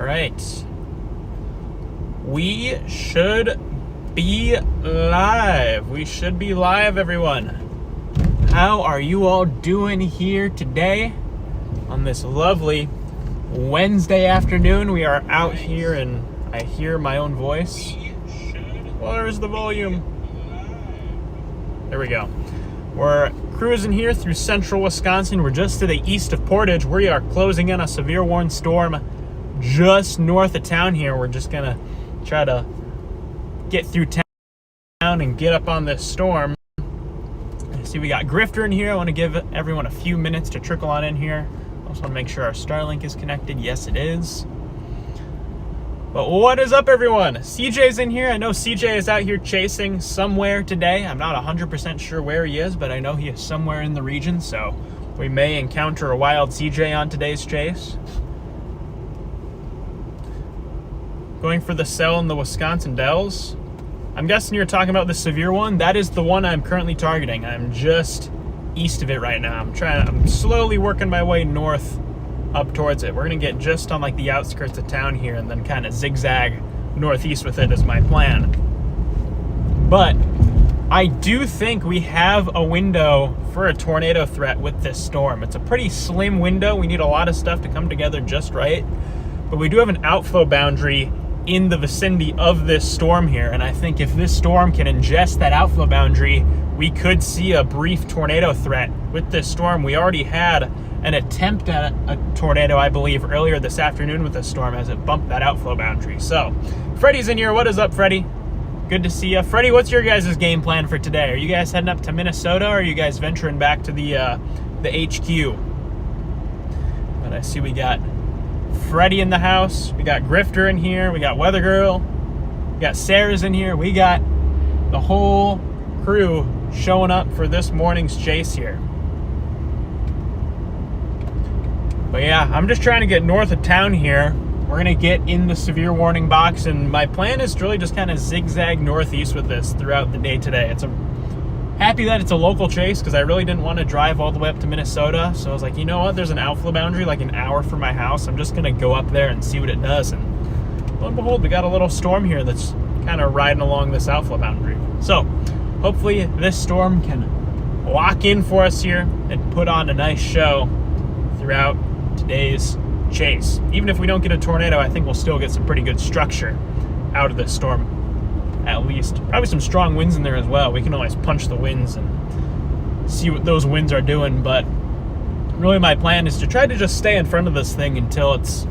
right. We should be live. We should be live, everyone. How are you all doing here today on this lovely Wednesday afternoon? We are out here and I hear my own voice. Where's the volume? There we go. We're cruising here through central Wisconsin. We're just to the east of Portage. We are closing in a severe warning storm just north of town here. We're just gonna try to get through town and get up on this storm. See, we got Grifter in here. I want to give everyone a few minutes to trickle on in here. Also want to make sure our Starlink is connected. Yes, it is. But what is up, everyone? CJ's in here. I know CJ is out here chasing somewhere today. I'm not 100% sure where he is, but I know he is somewhere in the region, so we may encounter a wild CJ on today's chase. Going for the cell in the Wisconsin Dells. I'm guessing you're talking about the severe one. That is the one I'm currently targeting. I'm just east of it right now. I'm slowly working my way north up towards it. We're gonna get just on like the outskirts of town here and then kind of zigzag northeast with it is my plan. But I do think we have a window for a tornado threat with this storm. It's a pretty slim window. We need a lot of stuff to come together just right. But we do have an outflow boundary in the vicinity of this storm here, and I think if this storm can ingest that outflow boundary, we could see a brief tornado threat with this storm. We already had an attempt at a tornado, I believe, earlier this afternoon with this storm as it bumped that outflow boundary. So, Freddie's in here. What is up, Freddie? Good to see you. Freddie, what's your guys' game plan for today? Are you guys heading up to Minnesota, or are you guys venturing back to the HQ? But I see we got Freddie in the house. We got Grifter in here. We got Weather Girl. We got Sarah's in here. We got the whole crew showing up for this morning's chase here. But yeah, I'm just trying to get north of town here. We're going to get in the severe warning box, and my plan is to really just kind of zigzag northeast with this throughout the day today. Happy that it's a local chase because I really didn't want to drive all the way up to Minnesota. So I was like, you know what? There's an outflow boundary like an hour from my house. I'm just going to go up there and see what it does. And lo and behold, we got a little storm here that's kind of riding along this outflow boundary. So hopefully this storm can lock in for us here and put on a nice show throughout today's chase. Even if we don't get a tornado, I think we'll still get some pretty good structure out of this storm. At least. Probably some strong winds in there as well. We can always punch the winds and see what those winds are doing, but really my plan is to try to just stay in front of this thing until it's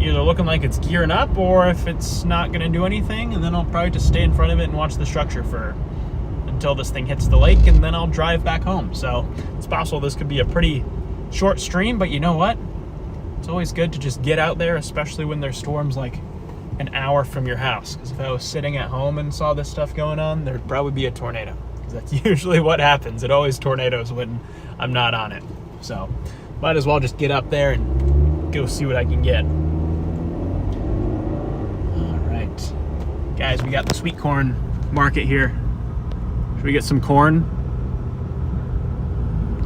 either looking like it's gearing up or if it's not going to do anything, and then I'll probably just stay in front of it and watch the structure until this thing hits the lake, and then I'll drive back home. So it's possible this could be a pretty short stream, but you know what? It's always good to just get out there, especially when there's storms like an hour from your house, because if I was sitting at home and saw this stuff going on, there'd probably be a tornado, because that's usually what happens. It always tornadoes when I'm not on it. So might as well just get up there and go see what I can get. All right, guys, we got the sweet corn market here. Should we get some corn?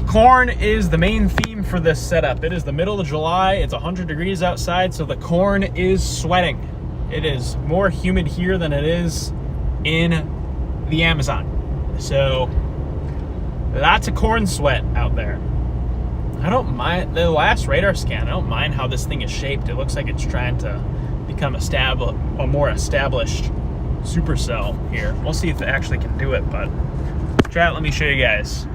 Corn is the main theme for this setup. It is the middle of July. It's 100 degrees outside, so the corn is sweating. It is more humid here than it is in the Amazon. So lots of corn sweat out there. I don't mind the last radar scan. I don't mind how this thing is shaped. It looks like it's trying to become a more established supercell here. We'll see if it actually can do it, but try it. Let me show you guys.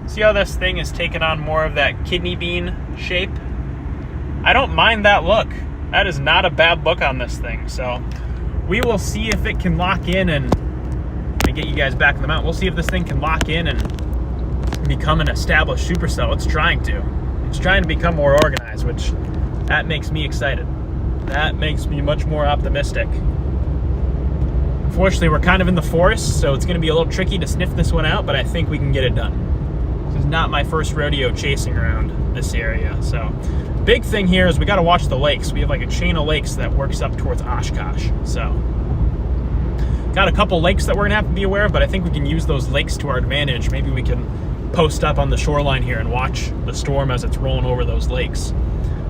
See how this thing is taking on more of that kidney bean shape? I don't mind that look. That is not a bad look on this thing. So we will see if it can lock in and get you guys back in the mountain. We'll see if this thing can lock in and become an established supercell. It's trying to. It's trying to become more organized, which that makes me excited. That makes me much more optimistic. Unfortunately, we're kind of in the forest, so it's going to be a little tricky to sniff this one out, but I think we can get it done. This is not my first rodeo chasing around this area, so big thing here is we got to watch the lakes. We have like a chain of lakes that works up towards Oshkosh. So got a couple lakes that we're gonna have to be aware of, but I think we can use those lakes to our advantage. Maybe we can post up on the shoreline here and watch the storm as it's rolling over those lakes.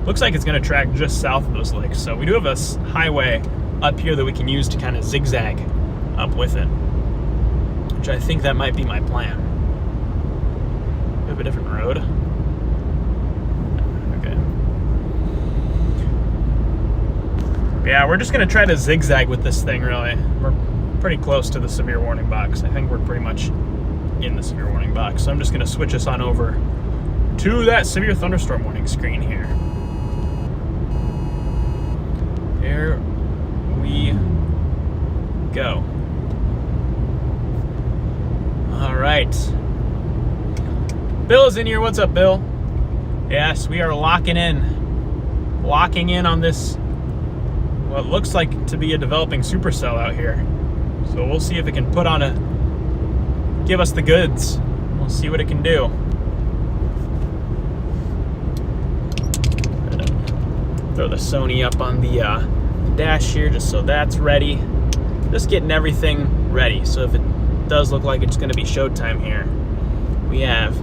looks like it's going to track just south of those lakes. So we do have a highway up here that we can use to kind of zigzag up with it, which I think that might be my plan. We have a different road. Okay. Yeah, we're just going to try to zigzag with this thing, really. We're pretty close to the severe warning box. I think we're pretty much in the severe warning box. So I'm just going to switch us on over to that severe thunderstorm warning screen here. There we go. All right. Bill is in here. What's up, Bill? Yes, we are locking in on this, what looks like to be a developing supercell out here. So we'll see if it can give us the goods. We'll see what it can do. Throw the Sony up on the dash here just so that's ready. Just getting everything ready. So if it does look like it's going to be showtime here, we have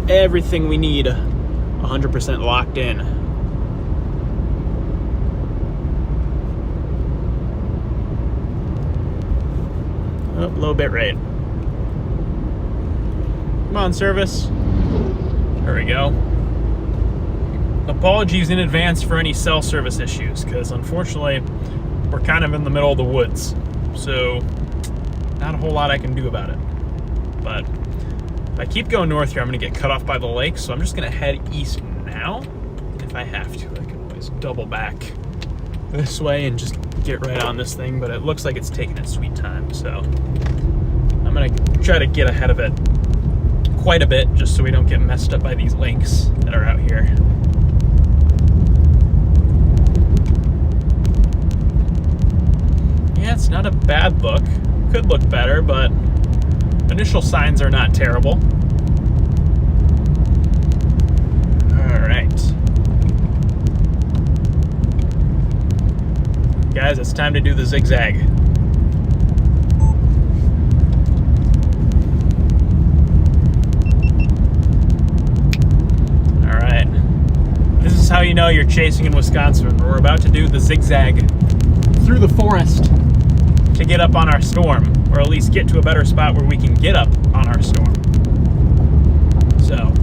everything we need 100% locked in. Oh, low bit rate. Come on, service. There we go. Apologies in advance for any cell service issues, because unfortunately we're kind of in the middle of the woods, so not a whole lot I can do about it. But if I keep going north here, I'm going to get cut off by the lake, so I'm just going to head east now. If I have to, I can always double back this way and just get right on this thing, but it looks like it's taking its sweet time, so I'm going to try to get ahead of it quite a bit just so we don't get messed up by these lakes that are out here. Yeah, it's not a bad look. Could look better, but initial signs are not terrible. All right. Guys, it's time to do the zigzag. All right. This is how you know you're chasing in Wisconsin. We're about to do the zigzag through the forest to get up on our storm, or at least get to a better spot where we can get up on our storm. So,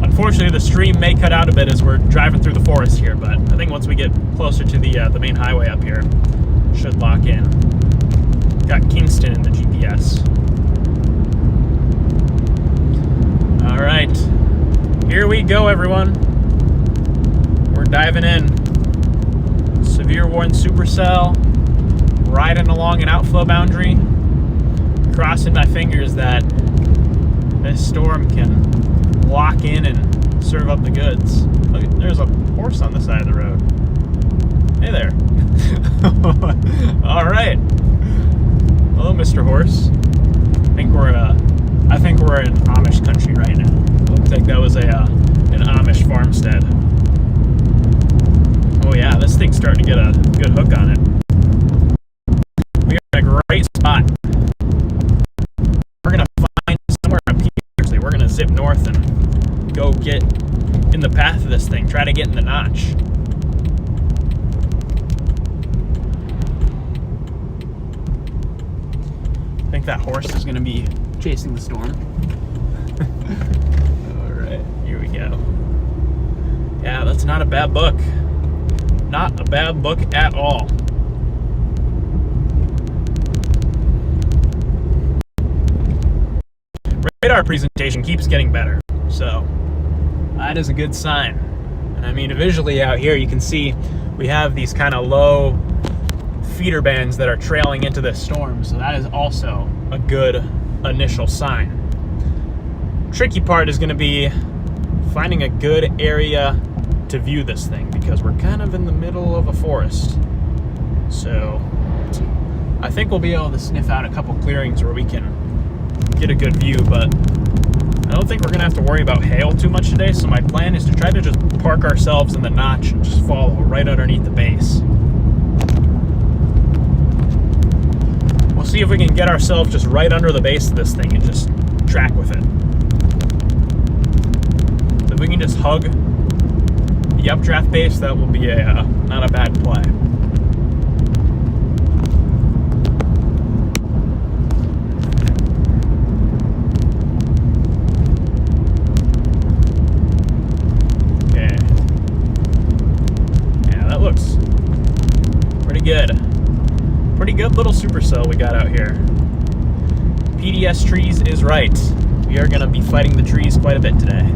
unfortunately, the stream may cut out a bit as we're driving through the forest here, but I think once we get closer to the main highway up here, should lock in. Got Kingston in the GPS. All right, here we go, everyone. We're diving in. Severe warning supercell. Riding along an outflow boundary, crossing my fingers that this storm can lock in and serve up the goods. Look, there's a horse on the side of the road. Hey there. All right. Hello, Mr. Horse. I think we're in Amish country right now. Looks like that was an Amish farmstead. Oh yeah, this thing's starting to get a good hook on it. A great spot. We're gonna find somewhere up here. We're gonna zip north and go get in the path of this thing. Try to get in the notch. I think that horse is gonna be chasing the storm. All right, here we go. Yeah, that's not a bad book. Not a bad book at all. Radar presentation keeps getting better, so that is a good sign. And I mean, visually out here you can see we have these kind of low feeder bands that are trailing into this storm, so that is also a good initial sign. Tricky part is going to be finding a good area to view this thing, because we're kind of in the middle of a forest. So I think we'll be able to sniff out a couple clearings where we can get a good view, but I don't think we're gonna have to worry about hail too much today, so my plan is to try to just park ourselves in the notch and just follow right underneath the base. We'll see if we can get ourselves just right under the base of this thing and just track with it. So if we can just hug the updraft base, that will be a not a bad play. Okay. Yeah, that looks pretty good. Pretty good little supercell we got out here. PDS Trees is right. We are going to be fighting the trees quite a bit today.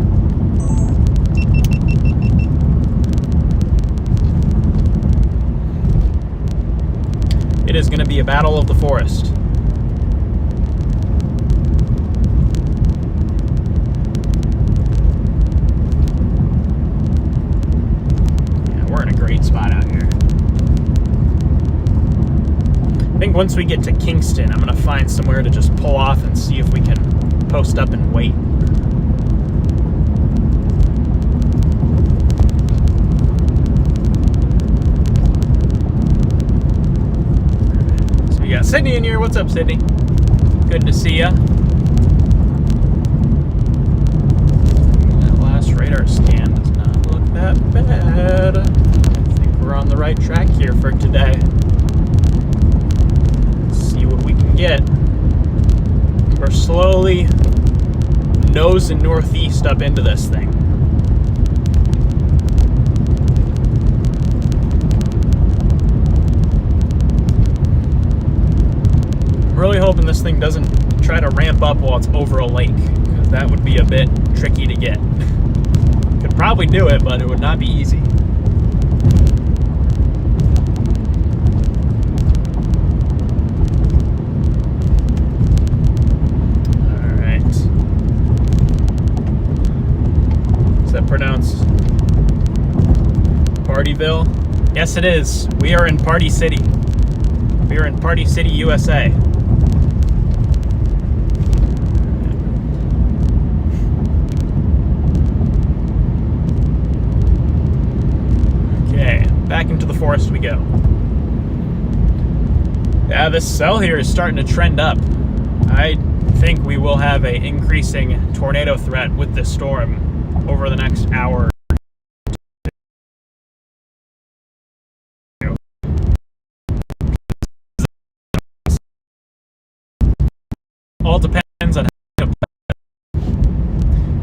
It is going to be a battle of the forest. Yeah, we're in a great spot out here. I think once we get to Kingston, I'm going to find somewhere to just pull off and see if we can post up and wait. So we got Sydney in here. What's up, Sydney? Good to see ya. That last radar scan does not look that bad. I think we're on the right track here for today. What we can get. We're slowly nosing northeast up into this thing. I'm really hoping this thing doesn't try to ramp up while it's over a lake, because that would be a bit tricky to get. Could probably do it, but it would not be easy. Pronounced Partyville? Yes, it is. We are in Party City. We are in Party City, USA. Okay, back into the forest we go. Yeah, this cell here is starting to trend up. I think we will have an increasing tornado threat with this storm over the next hour. All depends on how.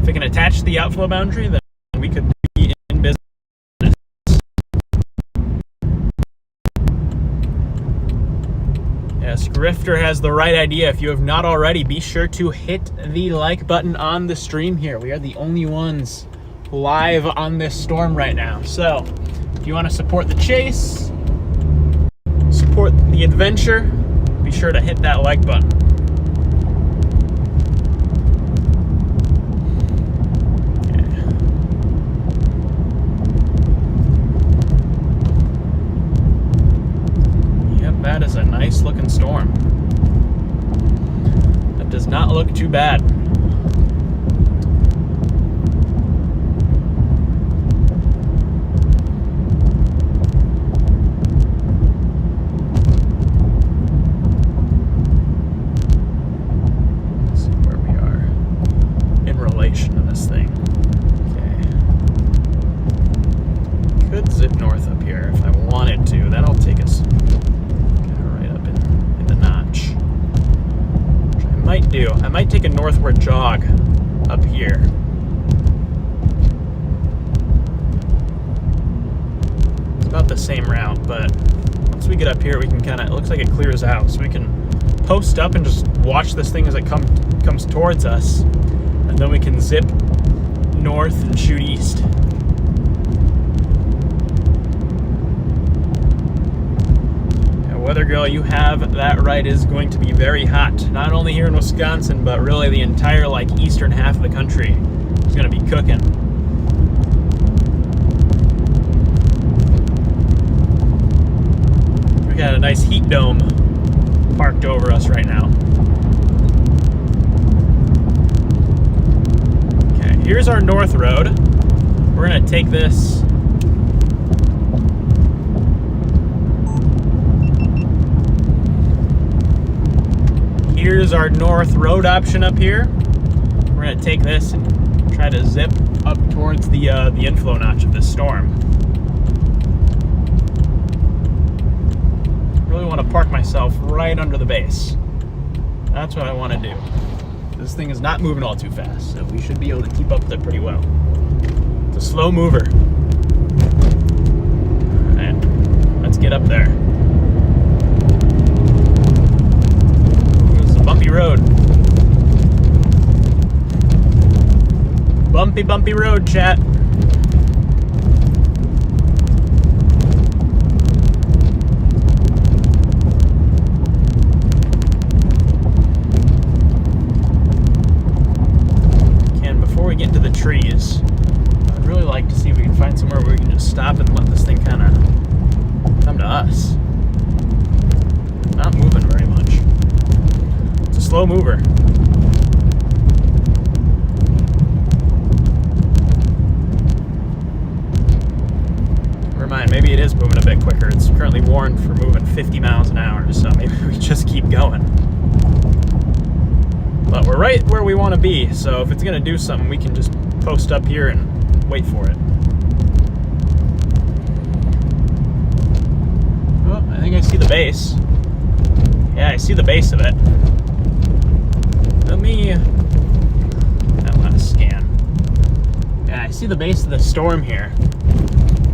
If it can attach the outflow boundary, then we could be in business. Yes, Grifter has the right idea. If you have not already, be sure to hit the like button on the stream here. We are the only ones live on this storm right now. So, if you want to support the chase, support the adventure, be sure to hit that like button. That is a nice looking storm. That does not look too bad. Let's see where we are in relation to this thing. Okay. Could zip north up here if I wanted to. That'll take us I might take a northward jog up here. It's about the same route, but once we get up here, we can kind of, it looks like it clears out, so we can post up and just watch this thing as it comes towards us, and then we can zip north and shoot east. Weather girl, you have that right. It is going to be very hot. Not only here in Wisconsin, but really the entire eastern half of the country is going to be cooking. We got a nice heat dome parked over us right now. Okay, here's our north road. We're going to take this Here's our north road option up here. We're going to take this and try to zip up towards the inflow notch of this storm. Really want to park myself right under the base. That's what I want to do. This thing is not moving all too fast, so we should be able to keep up with it pretty well. It's a slow mover. Alright, let's get up there. This is a bumpy road. Bumpy, bumpy road, chat. Before we get into the trees, I'd really like to see if we can find somewhere where we can just stop and let this thing kind of come to us. Not moving very much. It's a slow mover. Never mind, maybe it is moving a bit quicker. It's currently warned for moving 50 miles an hour, so maybe we just keep going. But we're right where we want to be, so if it's going to do something, we can just post up here and wait for it. Oh, I think I see the base. Yeah, I see the base of it. Let me... I want to scan. Yeah, I see the base of the storm here.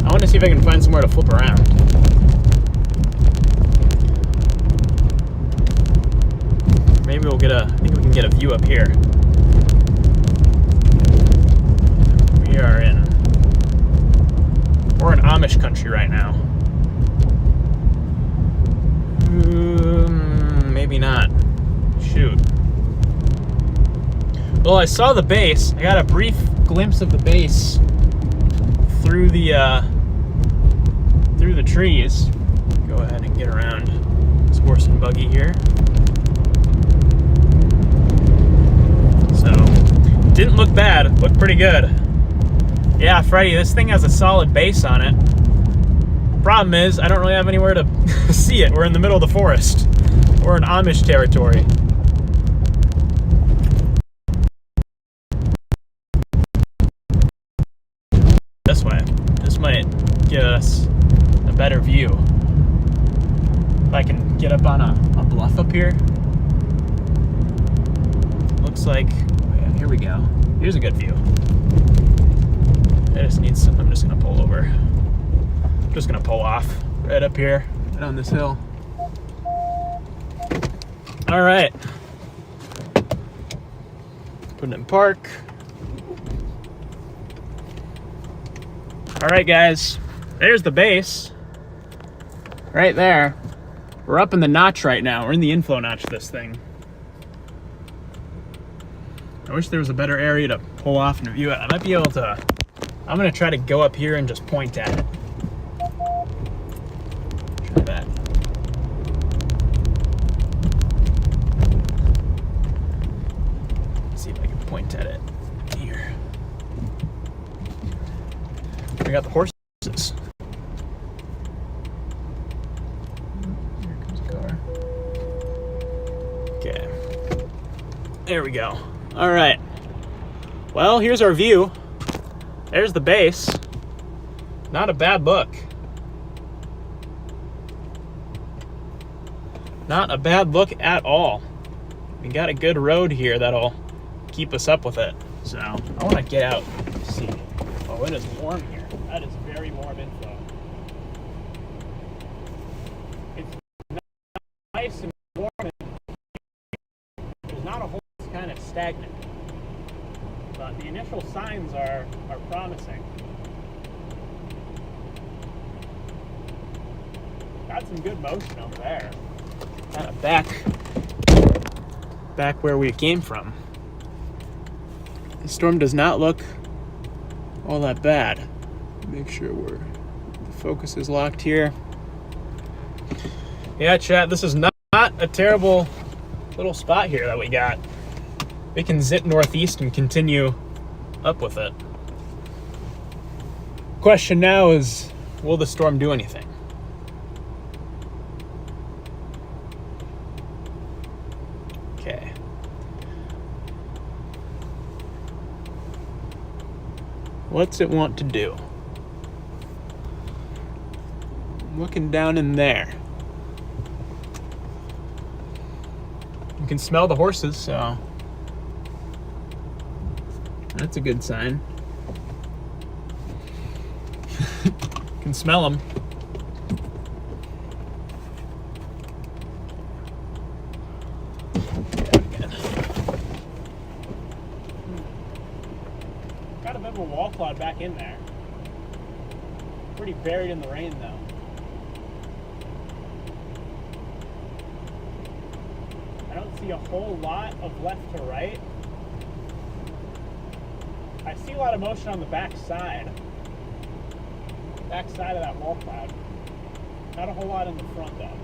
I want to see if I can find somewhere to flip around. Maybe we'll get I think we can get a view up here. We're in Amish country right now. Maybe not. Shoot. Well, I saw the base. I got a brief glimpse of the base through the trees. Go ahead and get around this horse and buggy here. So, didn't look bad. Looked pretty good. Yeah, Freddy, this thing has a solid base on it. Problem is, I don't really have anywhere to see it. We're in the middle of the forest. We're in Amish territory. This way. This might give us a better view. If I can get up on a bluff up here. Looks like, oh yeah, here we go. Here's a good view. I just need some, I'm just gonna pull over. I'm just gonna pull off right up here, right on this hill. All right. Putting it in park. All right, guys, there's the base. Right there. We're up in the notch right now. We're in the inflow notch of this thing. I wish there was a better area to pull off and view it. I might be able to, I'm gonna try to go up here and just point at it. Try that. See if I can point at it here. We got the horses. Here comes a car. Okay. There we go. All right. Well, here's our view. There's the base. Not a bad look. Not a bad look at all. We got a good road here that'll keep us up with it. So I want to get out and see. Oh, it is warm here. That is very warm inflow. It's nice and warm. There's not a whole lot. It's kind of stagnant. But the initial signs are promising. Got some good motion over there. Kind of back where we came from. The storm does not look all that bad. Make sure the focus is locked here. Yeah, chat, this is not a terrible little spot here that we got. We can zip northeast and continue up with it. Question now is, will the storm do anything? Okay. What's it want to do? I'm looking down in there. You can smell the horses, so that's a good sign. Can smell them. Got a bit of a wall cloud back in there. Pretty buried in the rain though. I don't see a whole lot of left to right. I see a lot of motion on the back side. Back side of that wall cloud. Not a whole lot in the front though.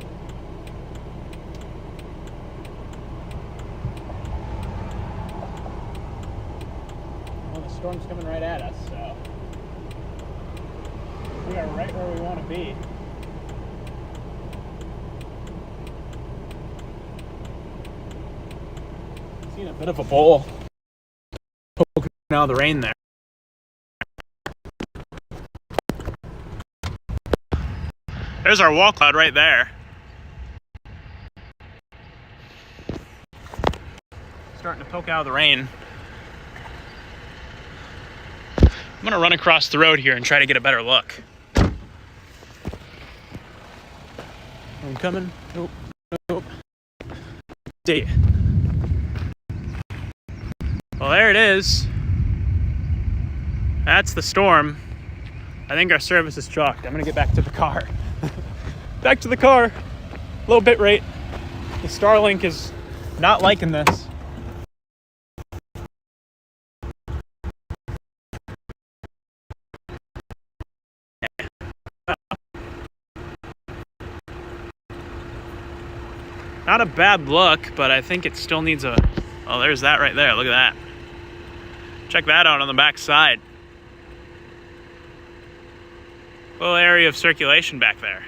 Well, the storm's coming right at us, so we are right where we want to be. Seeing a bit of a bowl poking out of the rain there. There's our wall cloud right there. Starting to poke out of the rain. I'm gonna run across the road here and try to get a better look. I'm coming. Nope. Nope. See. Well, there it is. That's the storm. I think our service is chalked. I'm gonna get back to the car. Back to the car. Low bit rate. The Starlink is not liking this. Not a bad look, but I think it still needs a... Oh, there's that right there. Look at that. Check that out on the back side. Little area of circulation back there.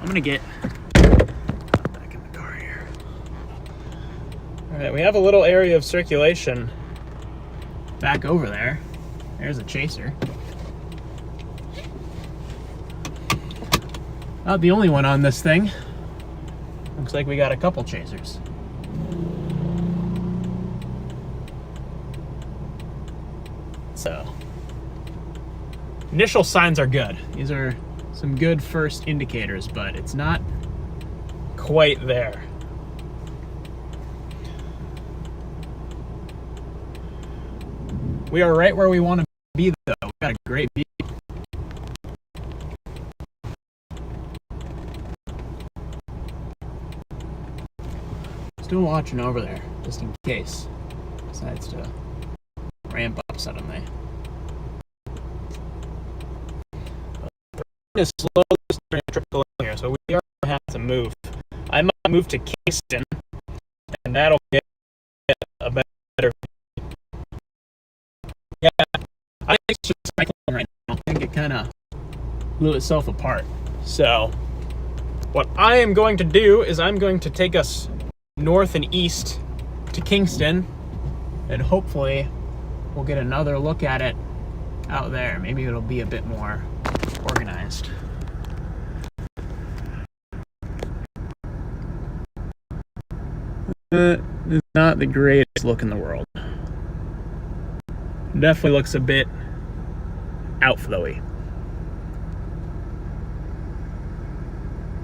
I'm gonna get back in the car here. All right, we have a little area of circulation back over there. There's a chaser. Not the only one on this thing. Looks like we got a couple chasers. So, initial signs are good. These are some good first indicators, but it's not quite there. We are right where we want to be, though. We got a great view. Still watching over there, just in case it decides to ramp up suddenly. Is slowly starting to trickle in here, so we are going to have to move. I might move to Kingston, and that'll get a better. Yeah, I think it's just cycling right now. I think it kind of blew itself apart. So, what I am going to do is I'm going to take us north and east to Kingston, and hopefully we'll get another look at it out there. Maybe it'll be a bit more organized. It's not the greatest look in the world. Definitely looks a bit outflowy.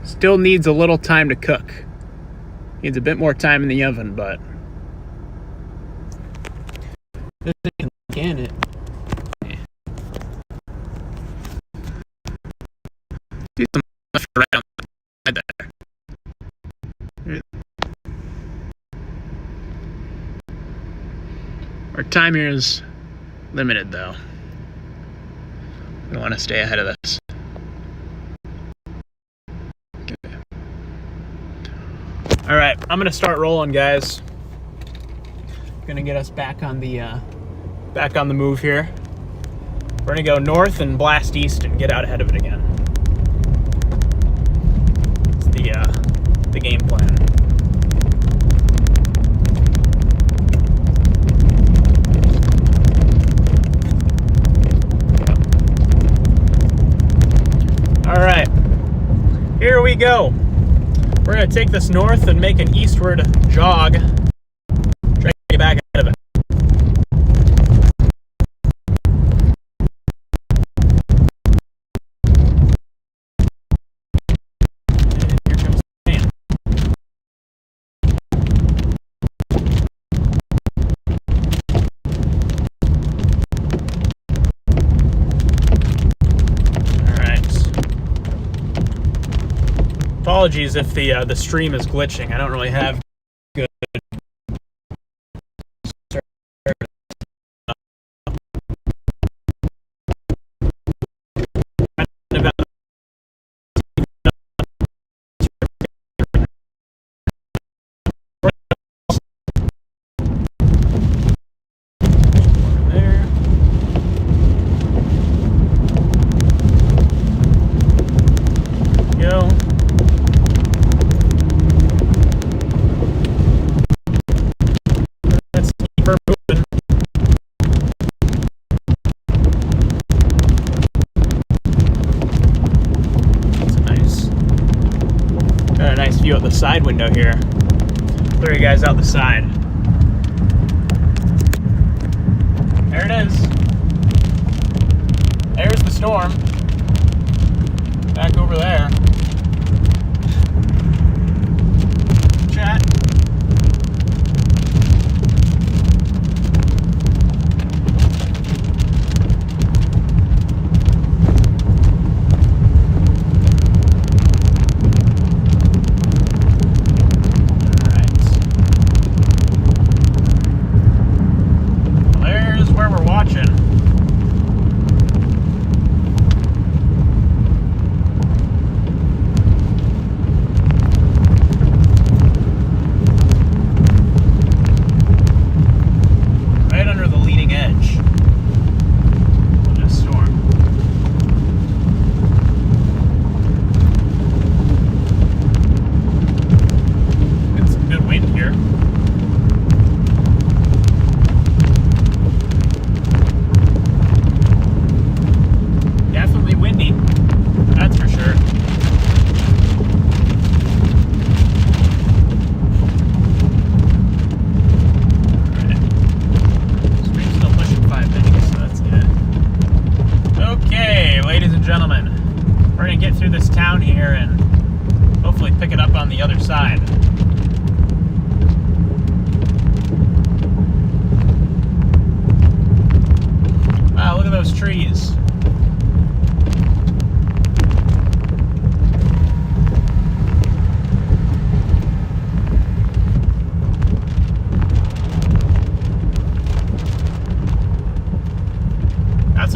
Still needs a little time to cook. Needs a bit more time in the oven, but this thing can it. Do some stuff right on the side there. Our time here is limited, though. We want to stay ahead of this. Okay. All right, I'm gonna start rolling, guys. Gonna get us back on the move here. We're gonna go north and blast east and get out ahead of it again. It's the game plan. you go. We're going to take this north and make an eastward jog. Try to get back out of it. Apologies if the stream is glitching. I don't really have good service. Out the side window here. Clear you guys out the side. There it is. There's the storm. Back over there. Chat.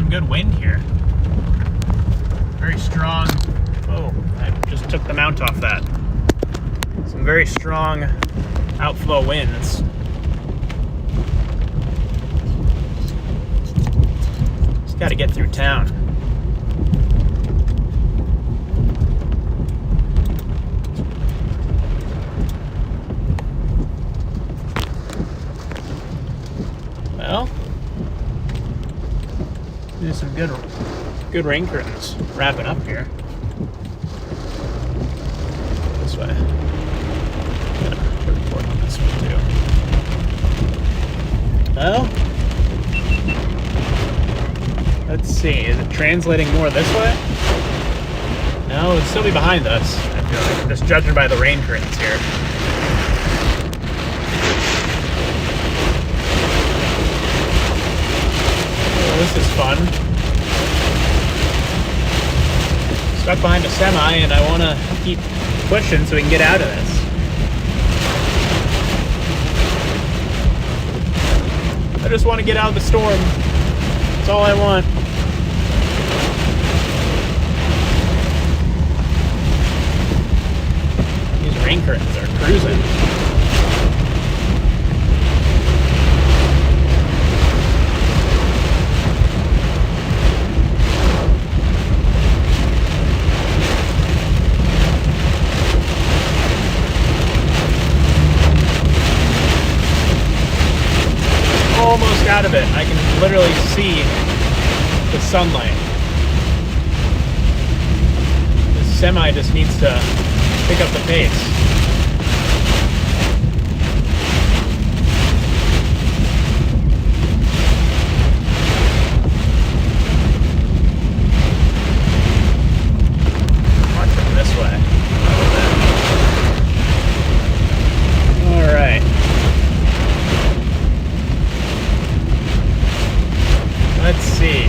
Good wind here. Very strong. Oh, I just took the mount off that. Some very strong outflow winds. Just got to get through town. Well, do some good rain curtains. Wrapping up here. This way. Gotta report on this one too. Well, let's see. Is it translating more this way? No, it'll still be behind us. I feel like, just judging by the rain curtains here. This is fun. Stuck behind a semi and I want to keep pushing so we can get out of this. I just want to get out of the storm. That's all I want. These rain curtains are cruising. Almost out of it. I can literally see the sunlight. The semi just needs to pick up the pace. Watch it this way. All right. Let's see.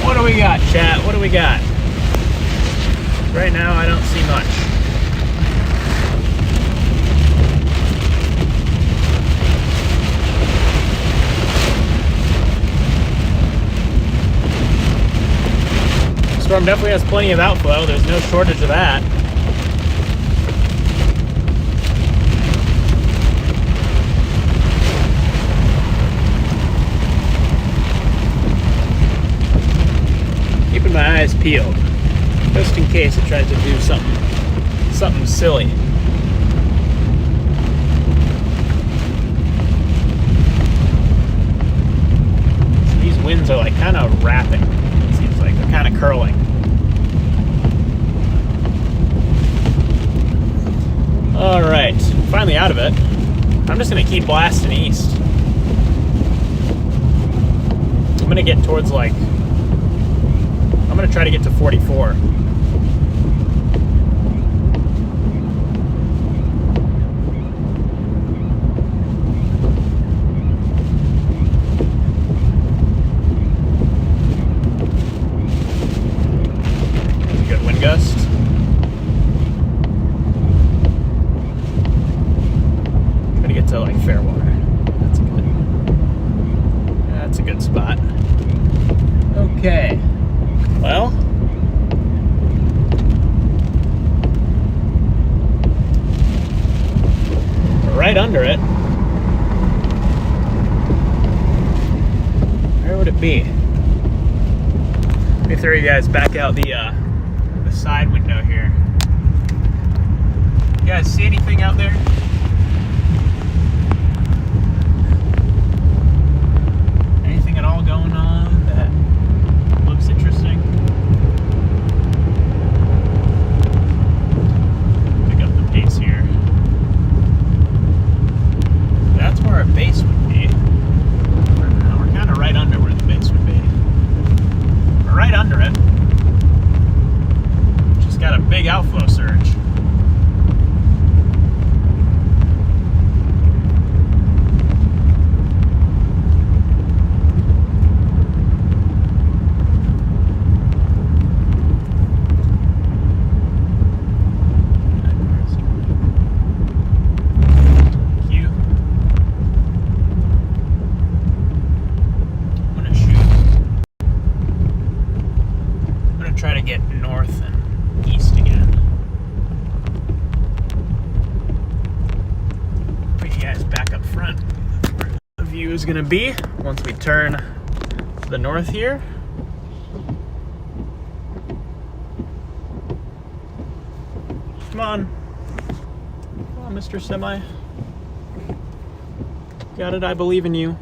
What do we got, chat? What do we got? Right now, I don't see much. Storm definitely has plenty of outflow. There's no shortage of that. Keeping my eyes peeled, just in case it tries to do something silly. So these winds are like kind of wrapping. It seems like they're kind of curling. All right, finally out of it. I'm just gonna keep blasting east. I'm gonna get towards like, I'm gonna try to get to 44. That's a good wind gust. Try to get to like Fairwater. That's a good spot. Okay. Well, right under it. Where would it be? Let me throw you guys back out the side window here. You guys see anything out there? Anything at all going on that looks interesting? Pick up the pace here. That's where our base would be. We're kind of right under where the base would be. We're right under it. Just got a big outflow surge. Try to get north and east again. Put you guys back up front where the view is going to be once we turn to the north here. Come on. Come on, Mr. Semi. Got it, I believe in you.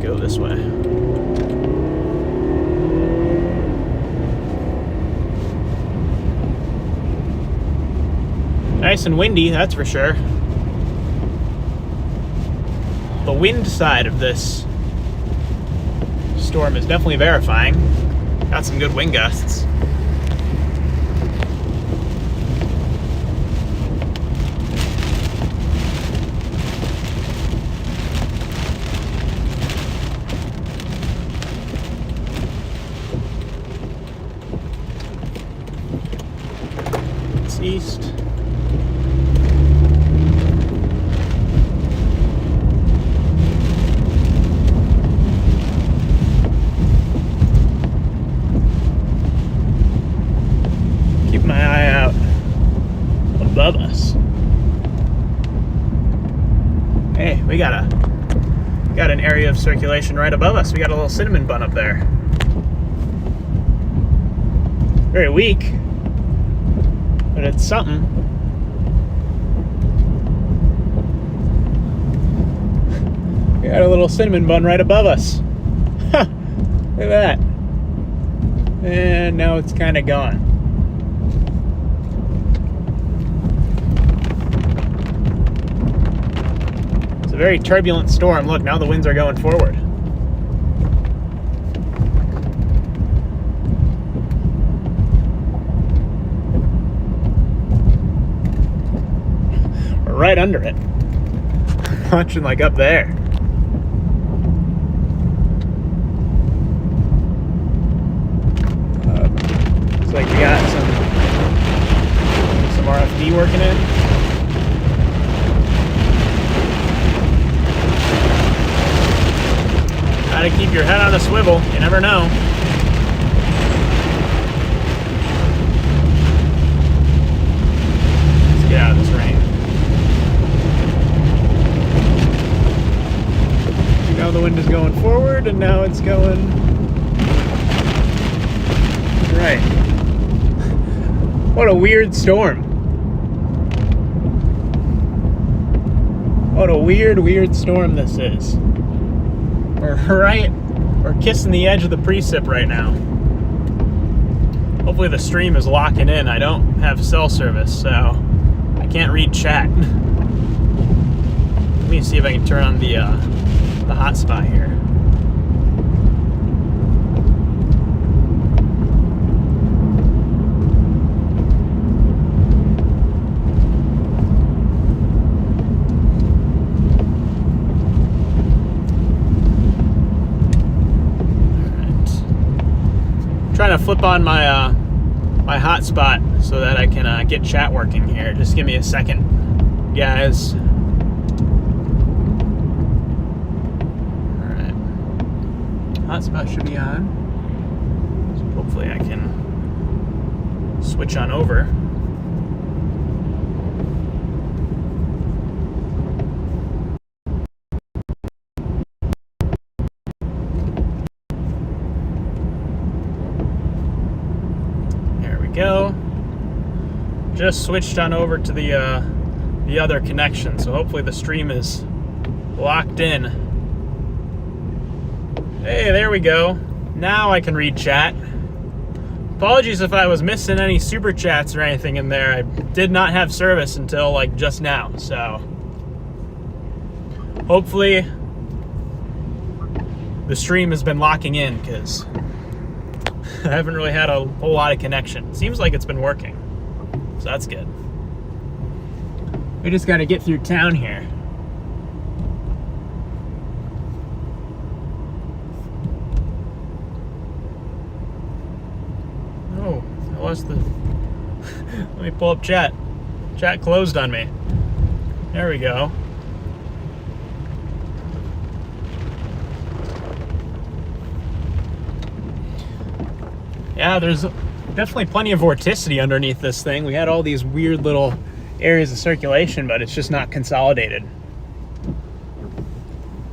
Go this way. Nice and windy, that's for sure. The wind side of this storm is definitely verifying. Got some good wind gusts. East. Keep my eye out above us. Hey, we got an area of circulation right above us. We got a little cinnamon bun up there. Very weak, but it's something. We got a little cinnamon bun right above us. Huh, look at that. And now it's kind of gone. It's a very turbulent storm. Look, now the winds are going forward. We're right under it. Punching like up there. Looks like we got some RFD working in. Gotta keep your head on a swivel. You never know. Let's get out of this rain. Now the wind is going forward, and now it's going right. What a weird storm. What a weird storm this is. We're kissing the edge of the precip right now. Hopefully the stream is locking in. I don't have cell service, so I can't read chat. Let me see if I can turn on the hotspot here. Trying to flip on my my hotspot so that I can get chat working here. Just give me a second, guys. All right, hotspot should be on. So hopefully I can switch on over. Go. Just switched on over to the other connection, so hopefully the stream is locked in. Hey, there we go. Now I can read chat. Apologies if I was missing any super chats or anything in there. I did not have service until like just now, so hopefully the stream has been locking in, because I haven't really had a whole lot of connection. Seems like it's been working, so that's good. We just got to get through town here. Oh, I lost the... Let me pull up chat. Chat closed on me. There we go. Yeah, there's definitely plenty of vorticity underneath this thing. We had all these weird little areas of circulation, but it's just not consolidated.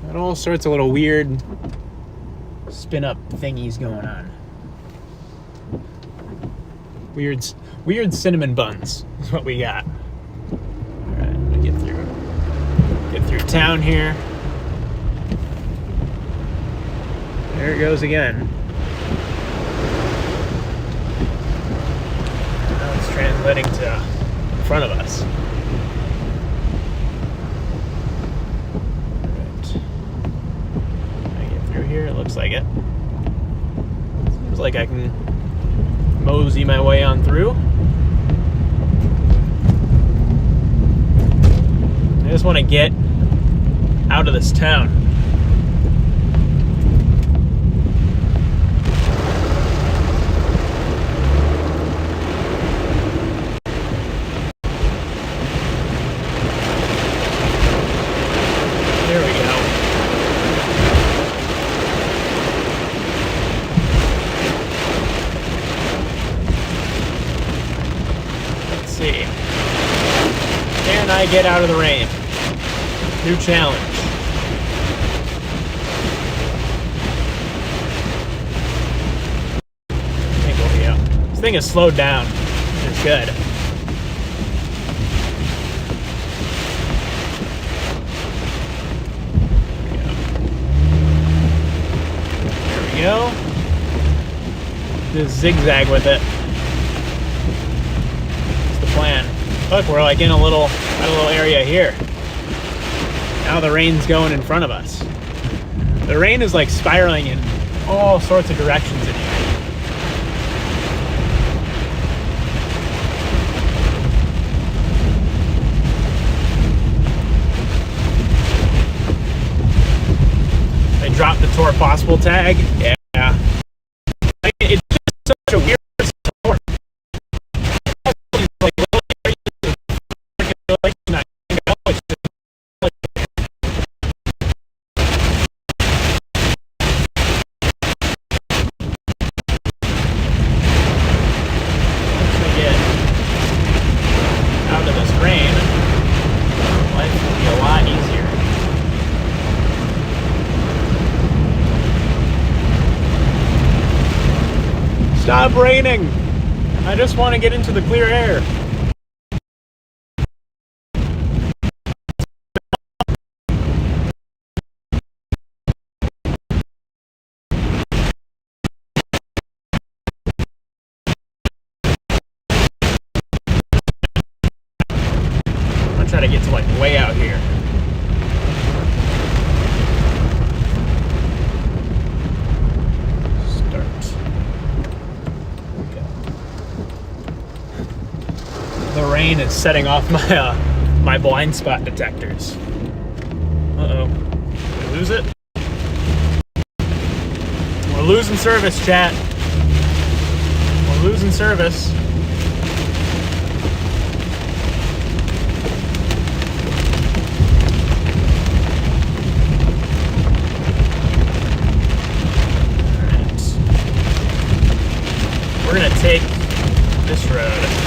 Got all sorts of little weird spin-up thingies going on. Weird cinnamon buns is what we got. All right, I'm gonna get through town here. There it goes again. Translating to in front of us. Alright. I get through here, it looks like it. Seems like I can mosey my way on through. I just want to get out of this town. Get out of the rain. New challenge. I think we'll be out. This thing is slowed down, which is good. There we go. Just zigzag with it. That's the plan. Look, we're like in a little area here. Now the rain's going in front of us. The rain is like spiraling in all sorts of directions in here. They dropped the tour possible tag. Yeah. It's just such a weird tour. Like little areas Stop raining! I just want to get into the clear air. I'm gonna try to get to like way out here. The rain is setting off my my blind spot detectors. Uh-oh. Did we lose it? We're losing service, chat. We're losing service. Alright. We're gonna take this road.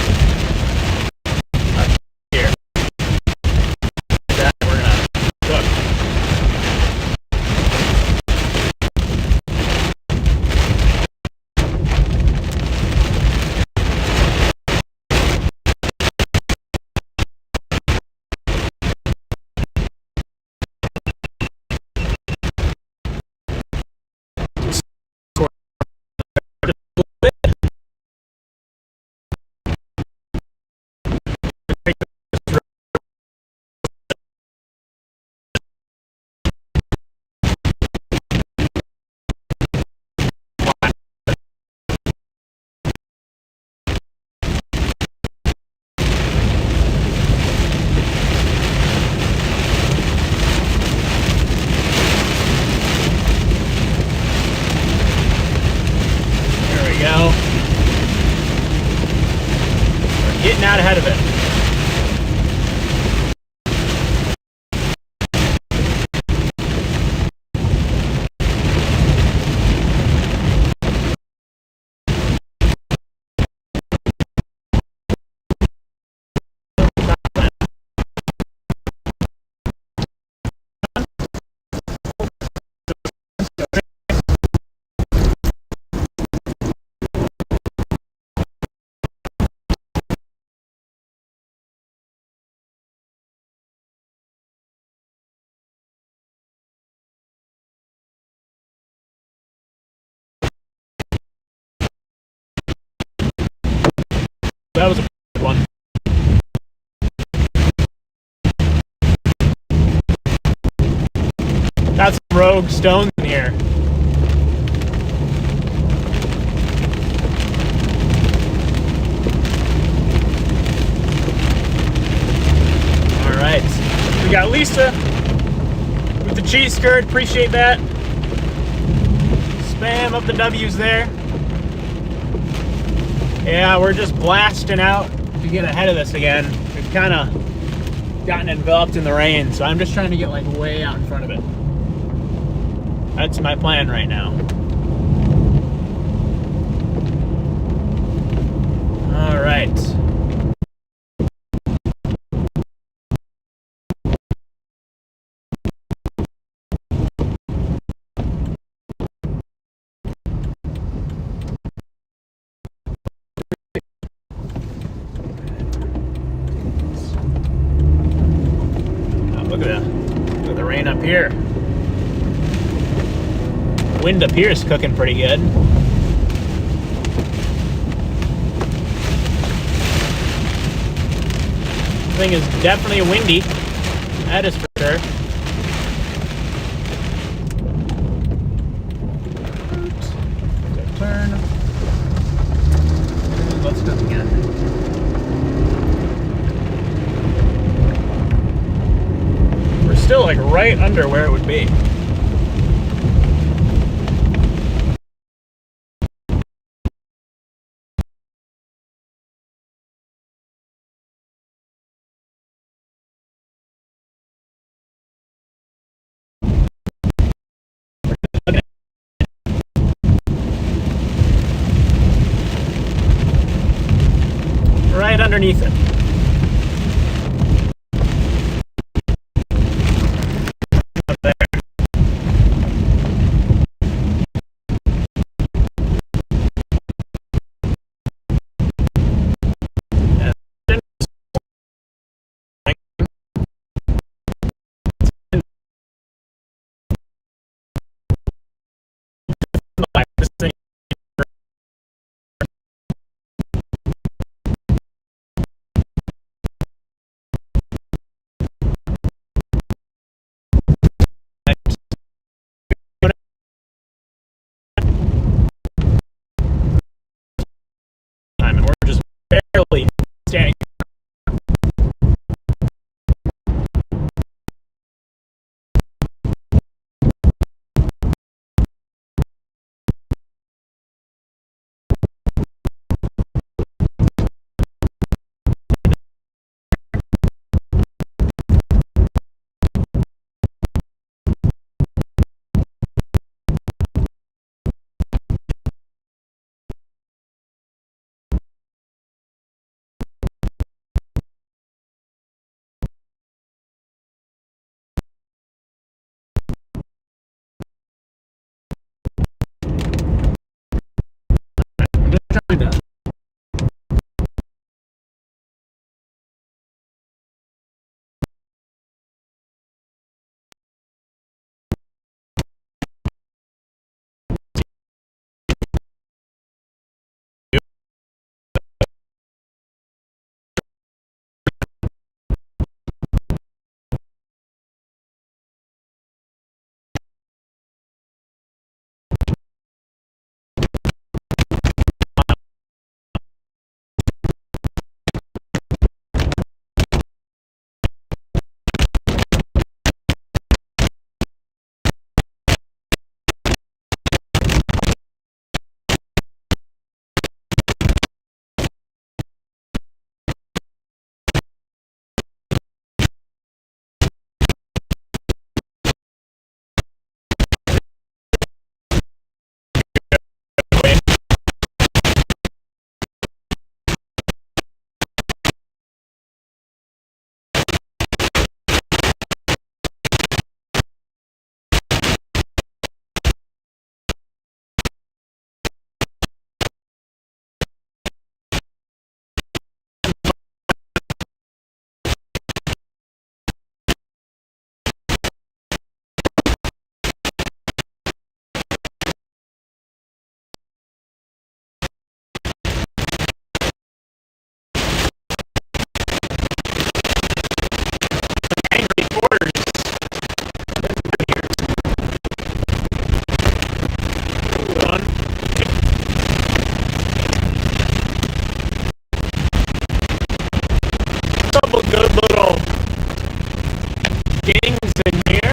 Getting out ahead of it. That was a good one. Got some rogue stones in here. Alright. We got Lisa with the cheese skirt. Appreciate that. Spam up the W's there. Yeah, we're just blasting out to get ahead of this again. We've kind of gotten enveloped in the rain, so I'm just trying to get like way out in front of it. That's my plan right now. All right. Look at the rain up here. Wind up here is cooking pretty good. thing is definitely windy. That is for sure. Turn. Let's go again. We're still like right under where it would be. Right underneath it. Up there. This thing. And we're just barely standing. I'm just trying to. Couple good little dings in here.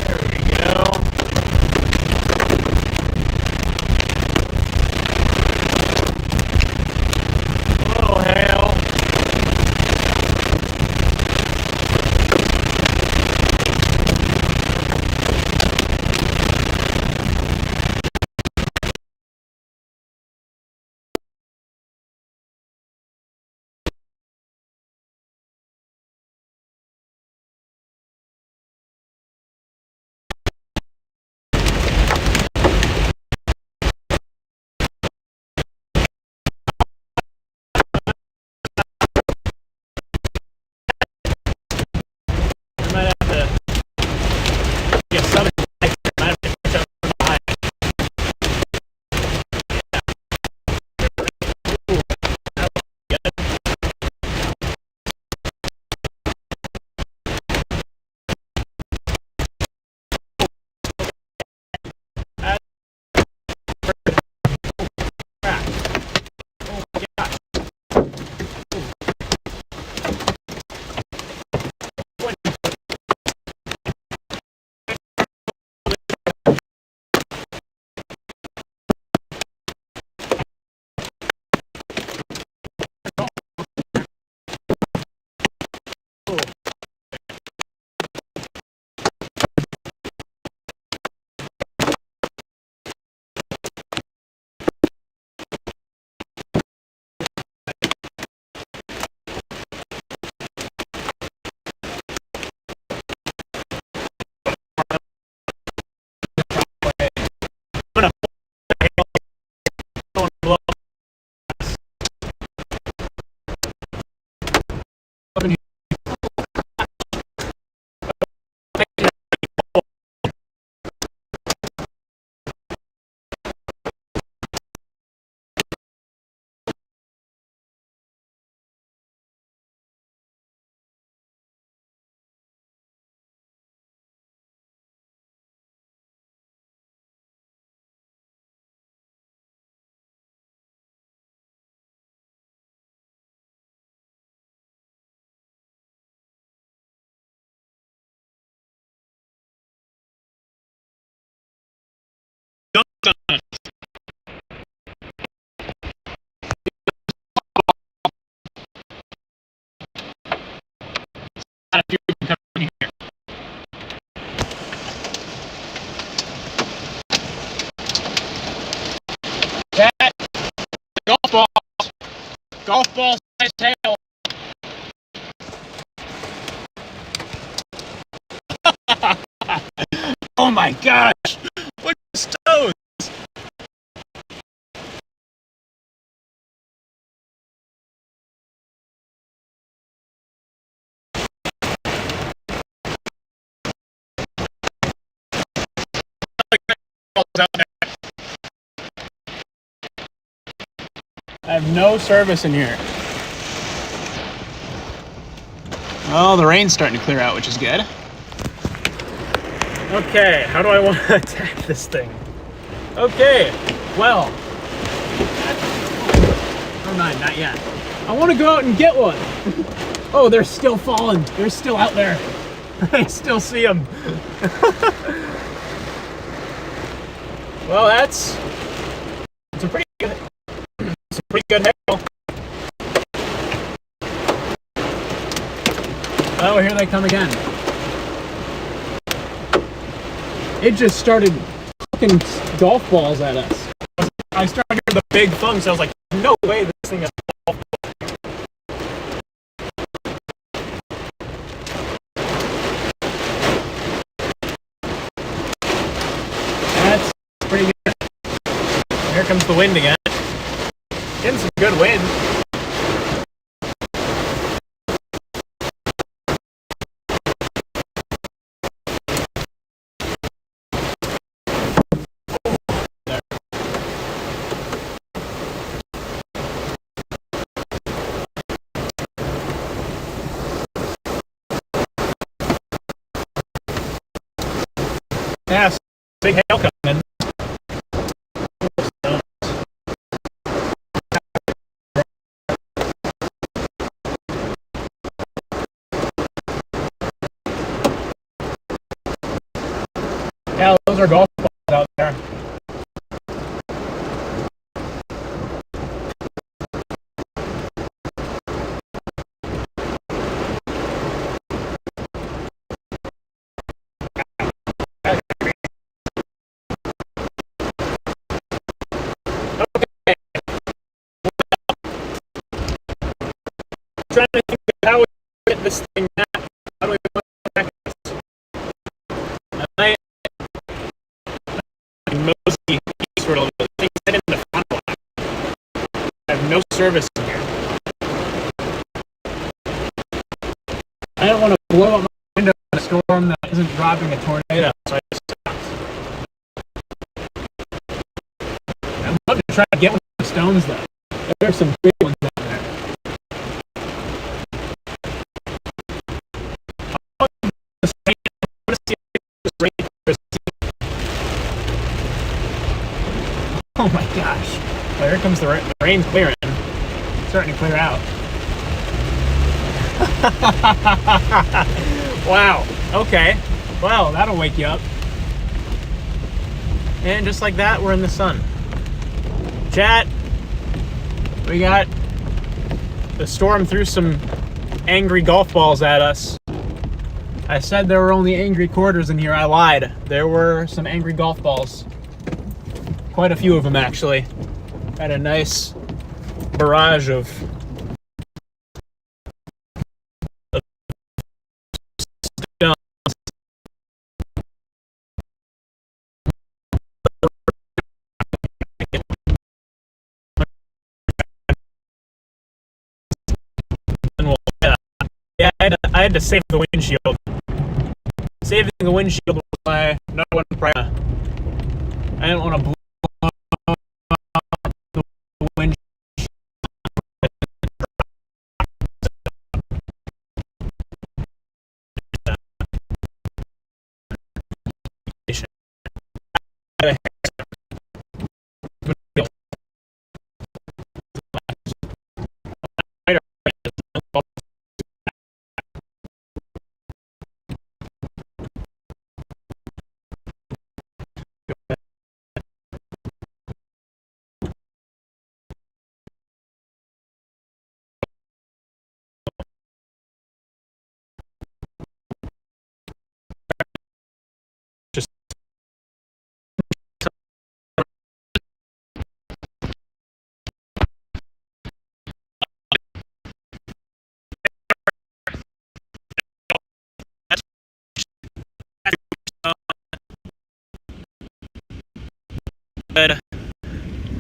There we go. a few people coming here. That golf ball size tail. Oh my gosh! Look at his toes! I have no service in here. Oh, the rain's starting to clear out, which is good. Okay, how do I want to attack this thing? Okay, well. Oh, not yet. I want to go out and get one. Oh, they're still falling. They're still out there. I still see them. Well, it's a pretty good hail. Oh, here they come again. It just started fucking golf balls at us. I started hearing the big thumps. I was like, no way this thing is a golf ball. That's pretty good. Here comes the wind again. Getting some good wind. Yeah, big hail coming. Yeah, those are golf balls out there. Trying to think of how we get this thing out. How do we attack this? I mostly eastward a little bit. Things set in the front line. I have no service in here. I don't want to blow up my window in a storm that isn't dropping a tornado, so I just stopped. I'd love to try to get one of the stones though. There's some big ones down there. Oh my gosh. Well, here comes the rain's clearing. It's starting to clear out. Wow. Okay. Well, that'll wake you up. And just like that, we're in the sun. Chat. We got the storm threw some angry golf balls at us. I said there were only angry quarters in here. I lied. There were some angry golf balls. Quite a few of them, actually. Had a nice barrage of stones. Yeah, I had to save the windshield. Saving the windshield was my number one priority. I didn't want to blow the windshield.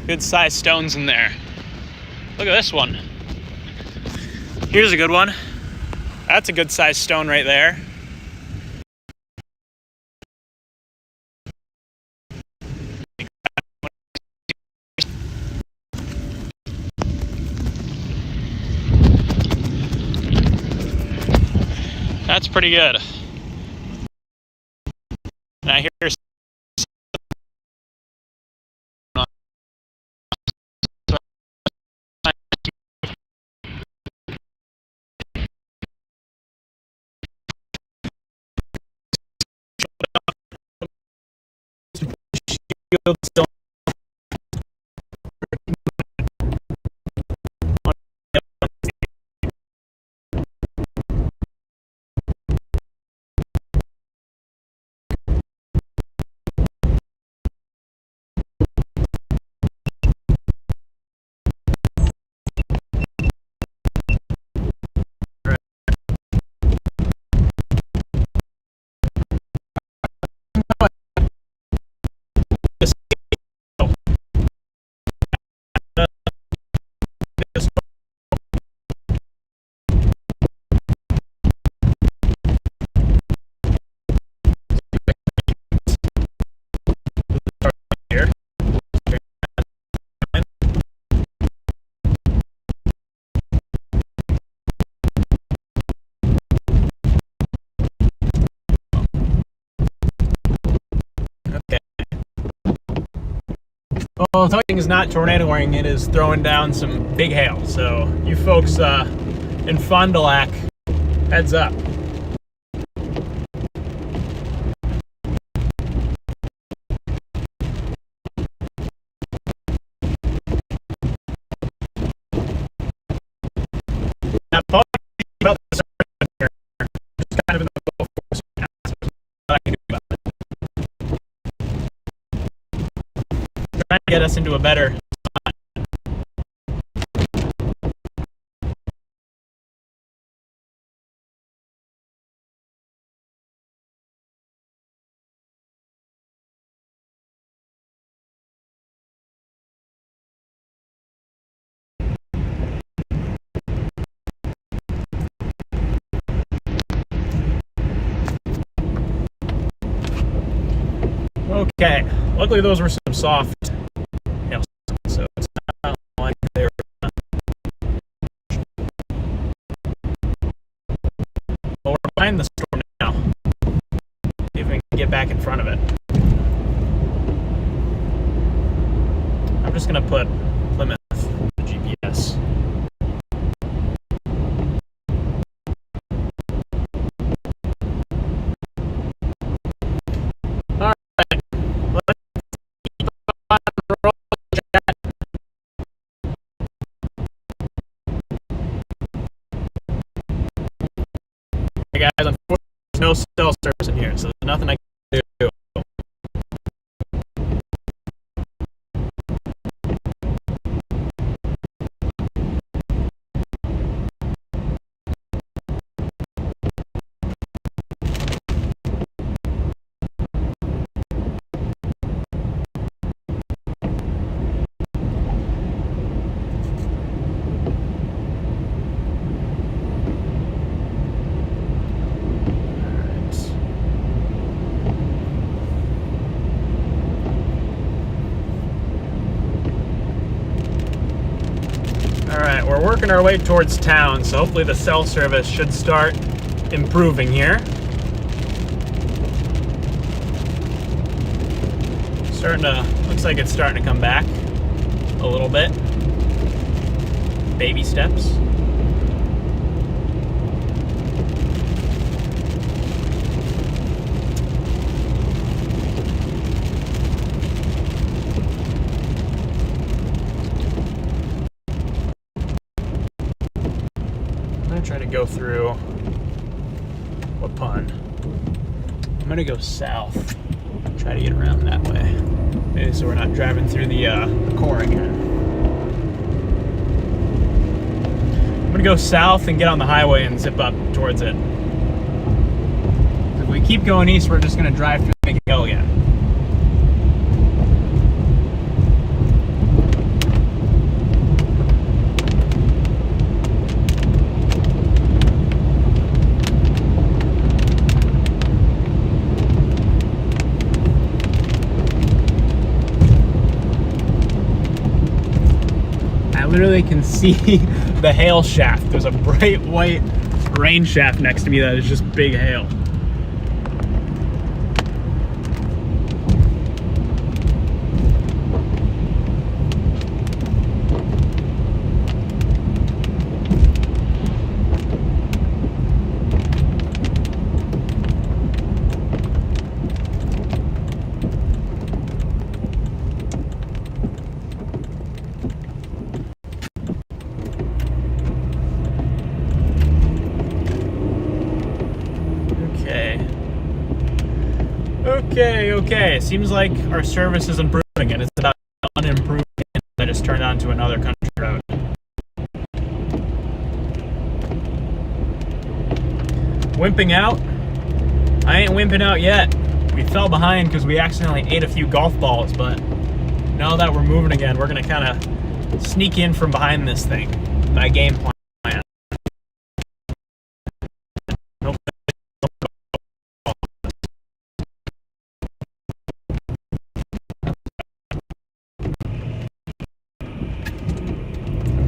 good sized stones in there. Look at this one. Here's a good one. That's a good sized stone right there. That's pretty good. Now here's still. Well, the thing is not tornadoing, it is throwing down some big hail. So you folks in Fond du Lac, heads up. Now, talking about this here, just kind of in the full force right now, so there's nothing I can do about it. Trying to get us into a better spot. Okay, luckily those were some soft hailstones, so it's not like they're well, we're behind the storm now. See if we can get back in front of it. I'm just gonna put Plymouth in the GPS. Guys, unfortunately, there's no cell service in here, so there's nothing I can do. Alright, we're working our way towards town, so hopefully the cell service should start improving here. Looks like it's starting to come back a little bit. Baby steps. Try to go through what pond? I'm gonna go south. Try to get around that way. Maybe so we're not driving through the core again. I'm gonna go south and get on the highway and zip up towards it. If we keep going east, we're just gonna drive through the big hill again. I literally can see the hail shaft. There's a bright white rain shaft next to me that is just big hail. Okay. Seems like our service is improving, and it's about unimproved. I just turned on to another country road. Wimping out? I ain't wimping out yet. We fell behind because we accidentally ate a few golf balls, but now that we're moving again, we're gonna kind of sneak in from behind this thing. My game plan.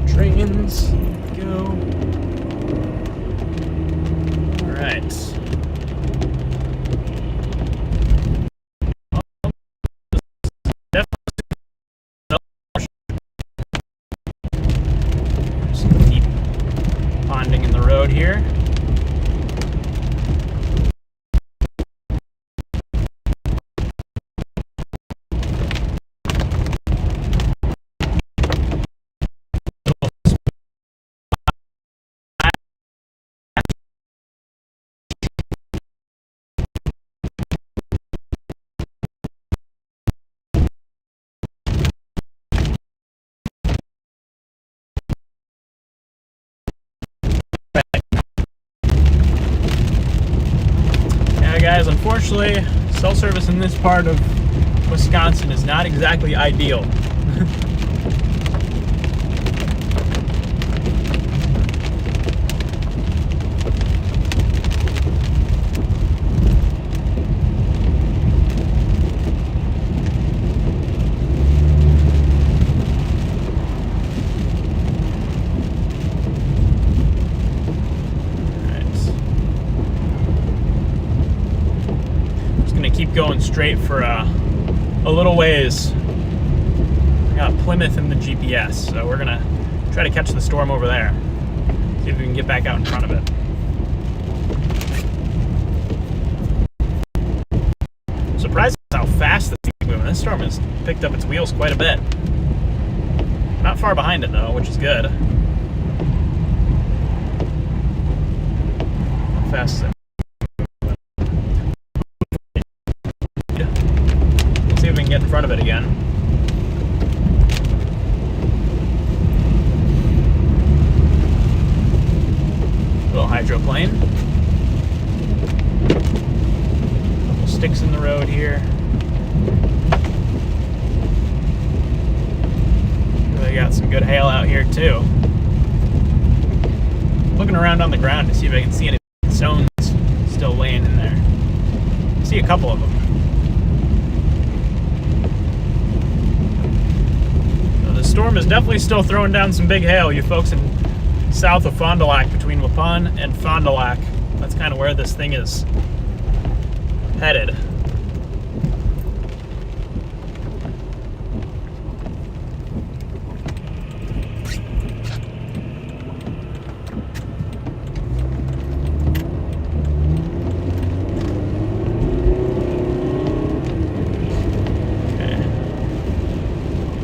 Trains, go. All right. Just keep ponding in the road here. Guys, unfortunately, cell service in this part of Wisconsin is not exactly ideal. Keep going straight for a little ways. I got Plymouth in the GPS, so we're gonna try to catch the storm over there. See if we can get back out in front of it. Surprised how fast the thing's moving. This storm has picked up its wheels quite a bit. Not far behind it though, which is good. How fast is it? See if we can get in front of it again. Little hydroplane. Couple sticks in the road here. Really got some good hail out here too. Looking around on the ground to see if I can see any stones still laying in there. I see a couple of them. The storm is definitely still throwing down some big hail. You folks in south of Fond du Lac, between Waupun and Fond du Lac, that's kind of where this thing is headed.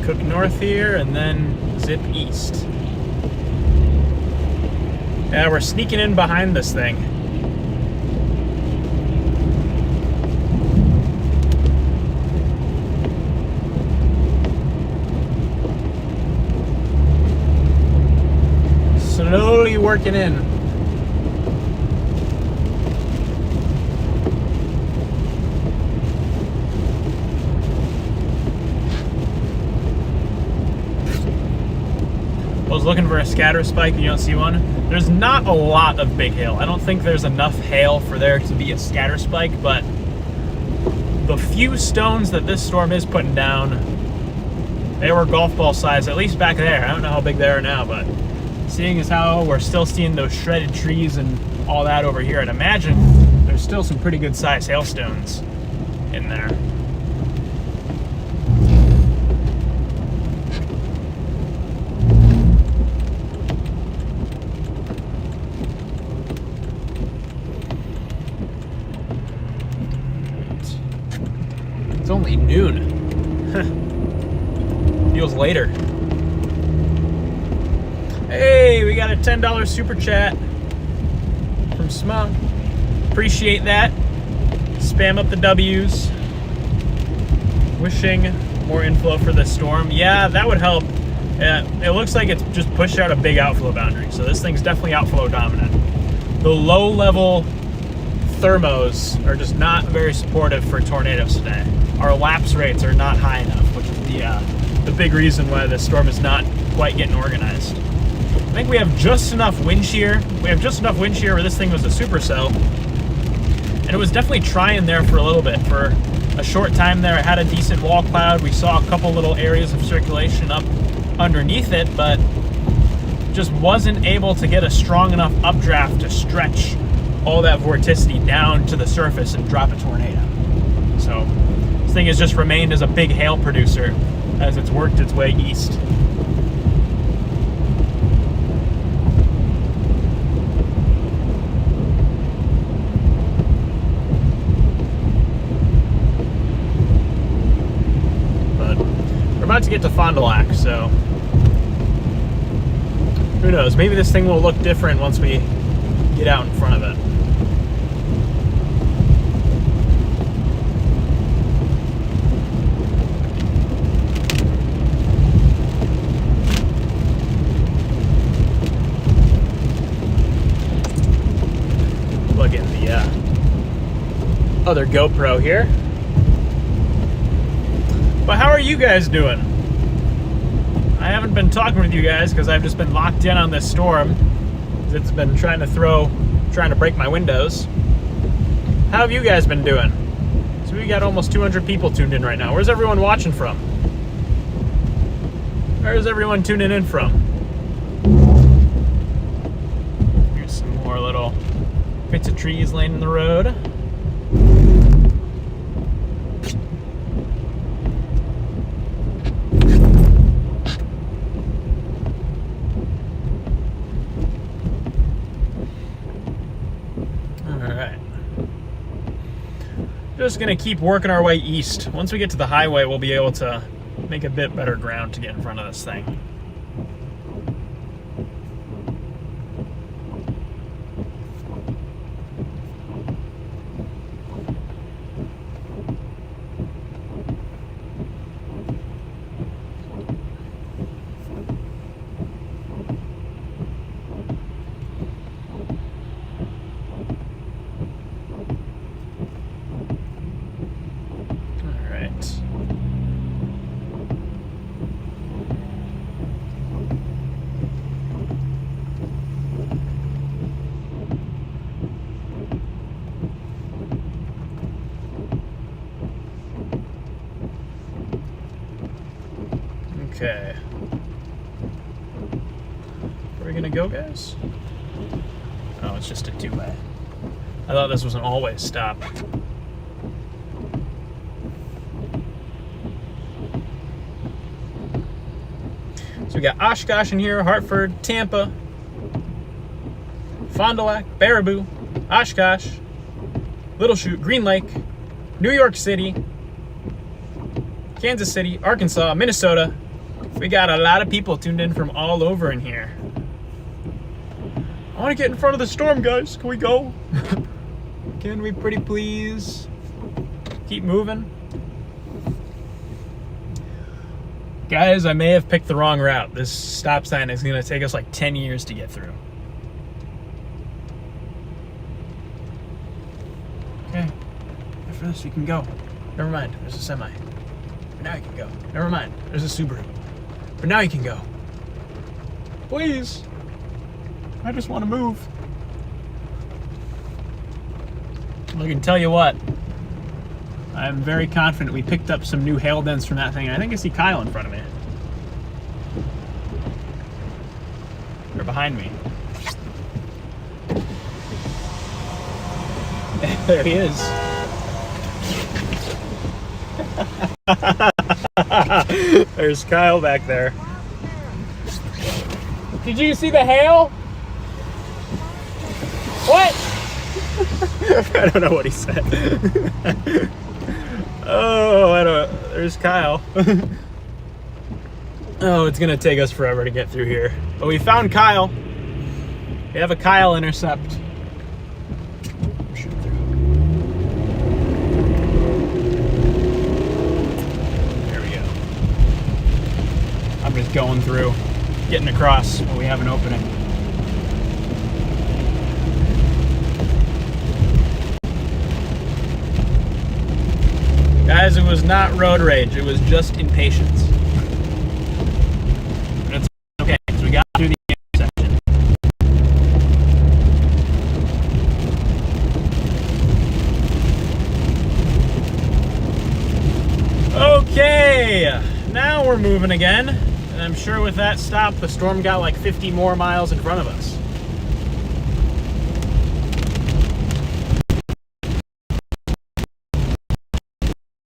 Cook north here and then zip east. Yeah, we're sneaking in behind this thing. Slowly working in. I was looking for a scatter spike and you don't see one. There's not a lot of big hail. I don't think there's enough hail for there to be a scatter spike, but the few stones that this storm is putting down They were golf ball size, at least back there. I don't know how big they are now, but seeing as how we're still seeing those shredded trees and all that over here, I'd imagine there's still some pretty good sized hailstones in there. It's only noon. Feels later. Hey, we got a $10 super chat from Smug. Appreciate that. Spam up the W's. Wishing more inflow for this storm. Yeah, that would help. It looks like it's just pushed out a big outflow boundary, so this thing's definitely outflow dominant. The low-level thermos are just not very supportive for tornadoes today. Our lapse rates are not high enough, which is the big reason why the storm is not quite getting organized. I think we have just enough wind shear. We have just enough wind shear where this thing was a supercell. And it was definitely trying there for a little bit. For a short time there, it had a decent wall cloud. We saw a couple little areas of circulation up underneath it, but just wasn't able to get a strong enough updraft to stretch all that vorticity down to the surface and drop a tornado. So this thing has just remained as a big hail producer as it's worked its way east. But we're about to get to Fond du Lac, so who knows? Maybe this thing will look different once we get out in front of it. Plug in the other GoPro here. But how are you guys doing? I haven't been talking with you guys because I've just been locked in on this storm. It's been trying to break my windows. How have you guys been doing? So we got almost 200 people tuned in right now. Where's everyone watching from? Where's everyone tuning in from? Here's some more little bits of trees laying in the road. Just gonna keep working our way east. Once we get to the highway, we'll be able to make a bit better ground to get in front of this thing. Okay. Where are we gonna go, guys? Oh, it's just a two-way. I thought this was an always stop. So we got Oshkosh in here, Hartford, Tampa, Fond du Lac, Baraboo, Oshkosh, Little Chute, Green Lake, New York City, Kansas City, Arkansas, Minnesota. We got a lot of people tuned in from all over in here. I want to get in front of the storm, guys. Can we go? Can we pretty please keep moving? Guys, I may have picked the wrong route. This stop sign is going to take us like 10 years to get through. Okay. After this, you can go. Never mind. There's a semi. But now you can go. Never mind. There's a Subaru. But now you can go. Please. I just want to move. I can tell you what. I'm very confident we picked up some new hail dents from that thing. I think I see Kyle in front of me. Or behind me. There he is. There's Kyle back there. Did you see the hail? What? I don't know what he said. There's Kyle. Oh, it's gonna take us forever to get through here. But we found Kyle. We have a Kyle intercept. There we go. I'm just going through, getting across when we have an opening. Guys, it was not road rage, it was just impatience. And it's okay, because we got through the intersection. Okay, now we're moving again. And I'm sure with that stop, the storm got like 50 more miles in front of us.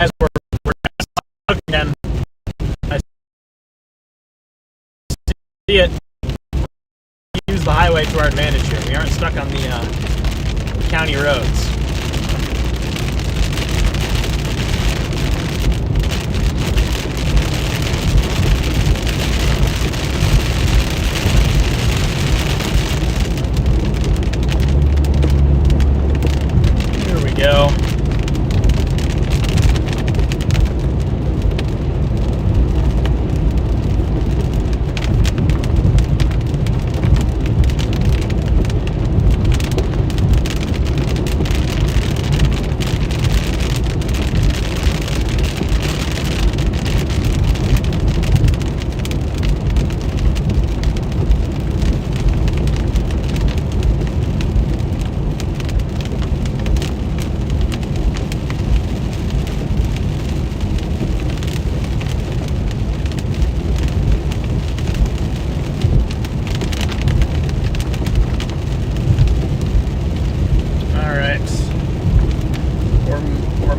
As we're again, I see it. Use the highway to our advantage here. We aren't stuck on the county roads. Here we go.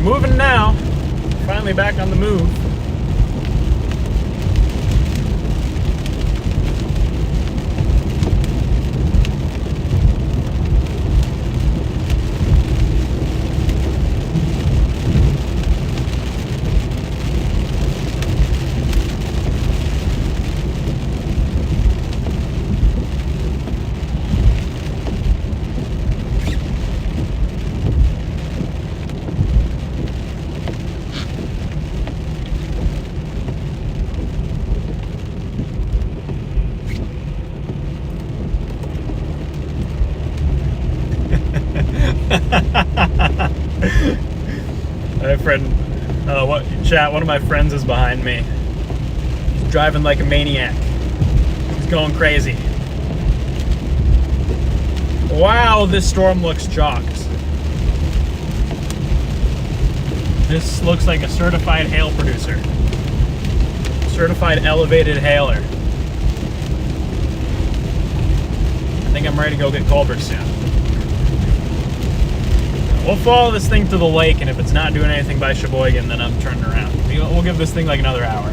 Moving now. Finally back on the move. My friend, one of my friends is behind me. He's driving like a maniac. He's going crazy. Wow, this storm looks chalked. This looks like a certified hail producer. Certified elevated hailer. I think I'm ready to go get culverts soon. We'll follow this thing to the lake, and if it's not doing anything by Sheboygan, then I'm turning around. We'll give this thing like another hour.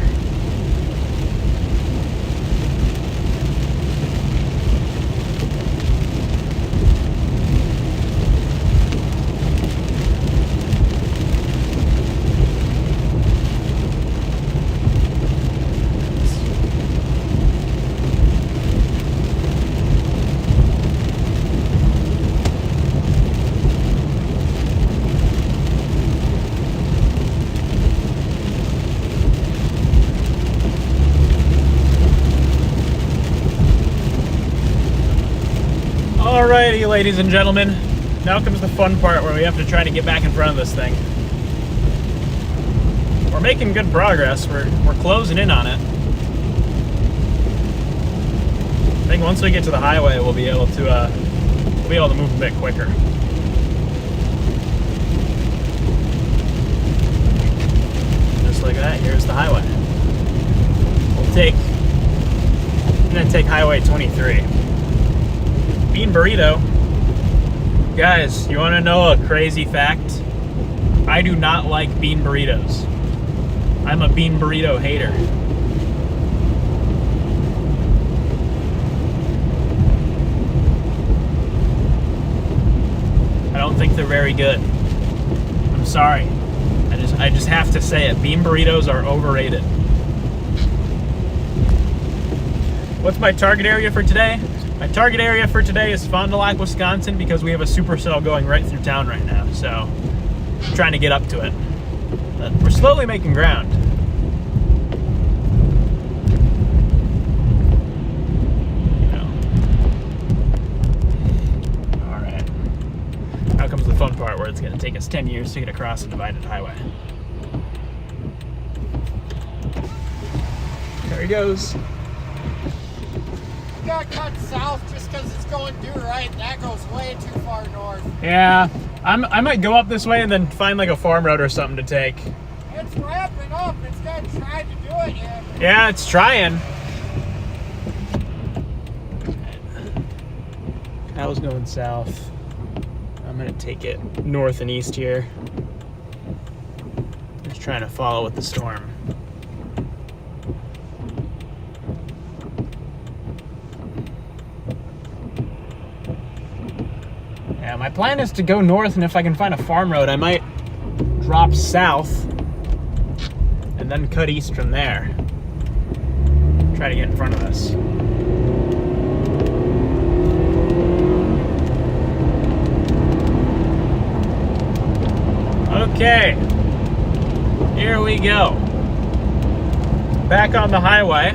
Alrighty, ladies and gentlemen, now comes the fun part where we have to try to get back in front of this thing. We're making good progress. We're closing in on it. I think once we get to the highway, we'll be able to move a bit quicker. Just like that, here's the highway. We'll take and then take Highway 23. Bean burrito. Guys, you want to know a crazy fact? I do not like bean burritos. I'm a bean burrito hater. I don't think they're very good. I'm sorry. I just have to say it. Bean burritos are overrated. What's my target area for today? My target area for today is Fond du Lac, Wisconsin, because we have a supercell going right through town right now. So I'm trying to get up to it. But we're slowly making ground. All right. Now comes the fun part where it's going to take us 10 years to get across a divided highway. There he goes. Got cut south just because it's going due right. That goes way too far north. Yeah, I might go up this way and then find like a farm road or something to take. It's ramping up. It's not trying to do it yet. Yeah, it's trying. I was going south. I'm gonna take it north and east here. Just trying to follow with the storm. Yeah, my plan is to go north, and if I can find a farm road, I might drop south and then cut east from there. Try to get in front of this. Okay, here we go. Back on the highway.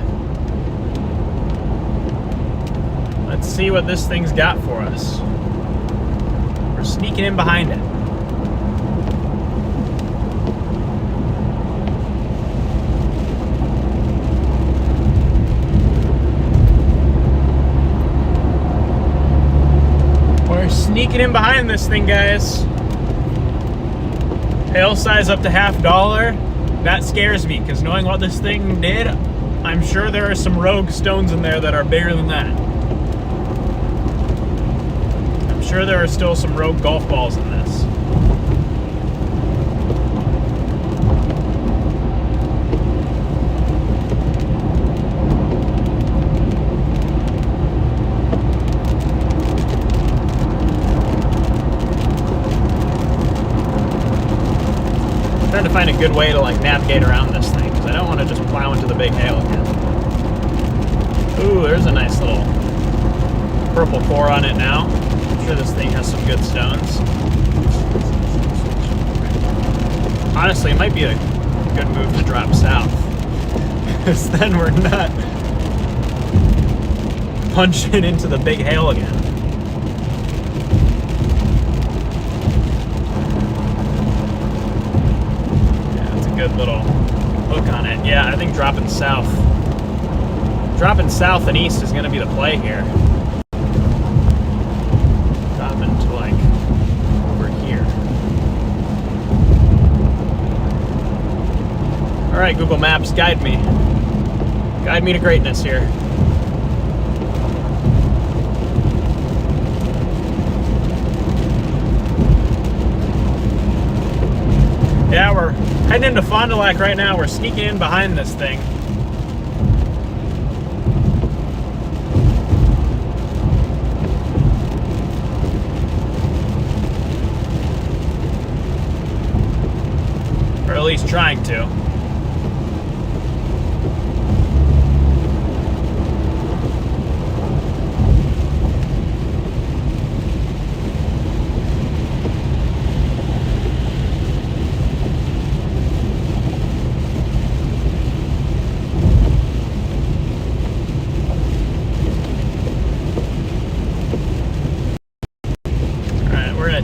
Let's see what this thing's got for us. We're sneaking in behind it. We're sneaking in behind this thing, guys. Hail size up to $50. That scares me, because knowing what this thing did, I'm sure there are some rogue stones in there that are bigger than that. I'm sure there are still some rogue golf balls in this. Trying to find a good way to like navigate around this thing, because I don't want to just plow into the big hail again. Ooh, there's a nice little purple core on it now. I'm sure this thing has some good stones. Honestly, it might be a good move to drop south, because then we're not punching into the big hail again. Good little hook on it. Yeah, I think dropping south and east is going to be the play here. Dropping to like over here. All right, Google Maps, guide me. Guide me to greatness here. Yeah, we're heading into Fond du Lac right now. We're sneaking in behind this thing. Or at least trying to.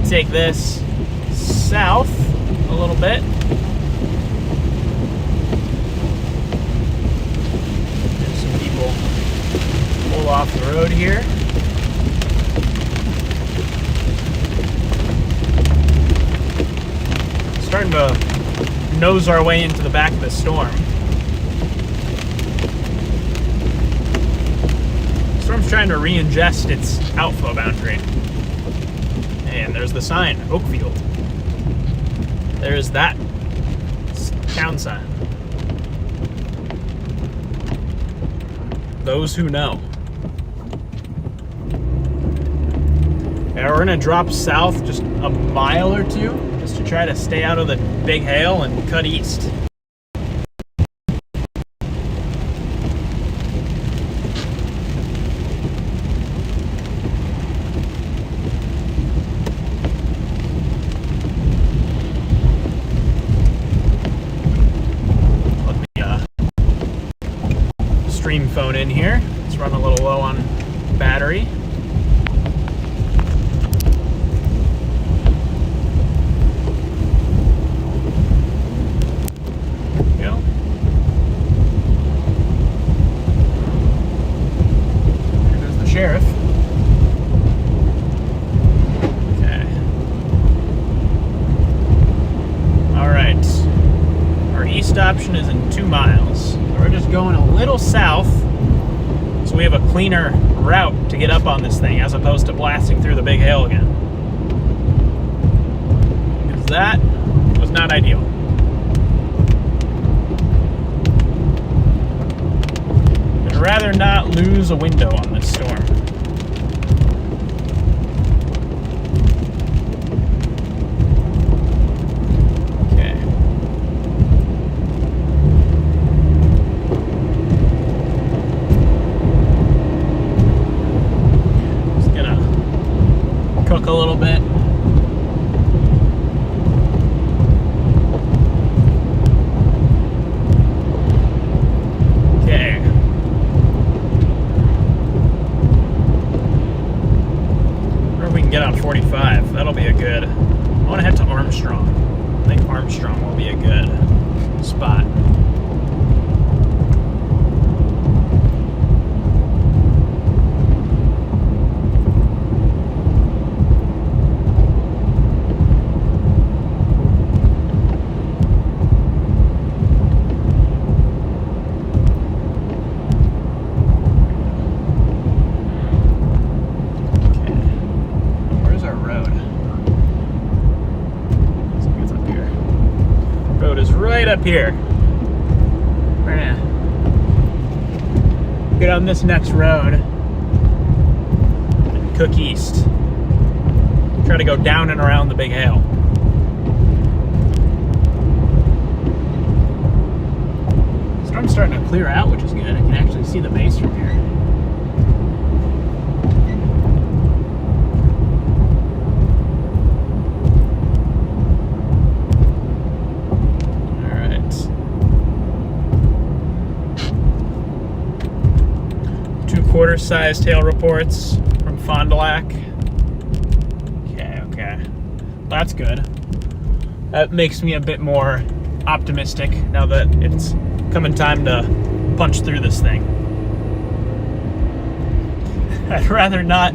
Take this south a little bit. There's some people pull off the road here. Starting to nose our way into the back of the storm. trying to re-ingest its outflow boundary. And there's the sign, Oakfield. There's that town sign. Those who know. Yeah, we're gonna drop south just a mile or two, just to try to stay out of the big hail and cut east. Stream phone in here. It's running a little low on battery. There we go. There's the sheriff. Okay. All right. Our east option is in 2 miles. We're just going a little south, so we have a cleaner route to get up on this thing as opposed to blasting through the big hail again. Because that was not ideal. I'd rather not lose a window on this storm. A little bit. Okay. Or if we can get on 45, that'll be a good. I want to head to Armstrong. I think Armstrong will be a good spot. Up here. We're gonna get on this next road and cook east. Try to go down and around the big hail. Storm's starting to clear out, which is good. I can actually see the base from here. Quarter-sized hail reports from Fond du Lac. Okay. That's good. That makes me a bit more optimistic now that it's coming time to punch through this thing. I'd rather not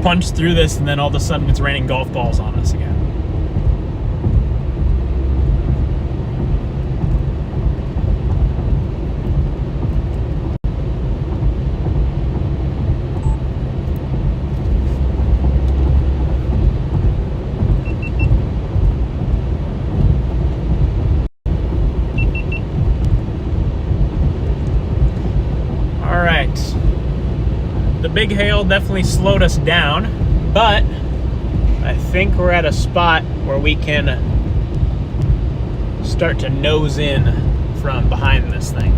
punch through this and then all of a sudden it's raining golf balls on us again. The big hail definitely slowed us down, but I think we're at a spot where we can start to nose in from behind this thing.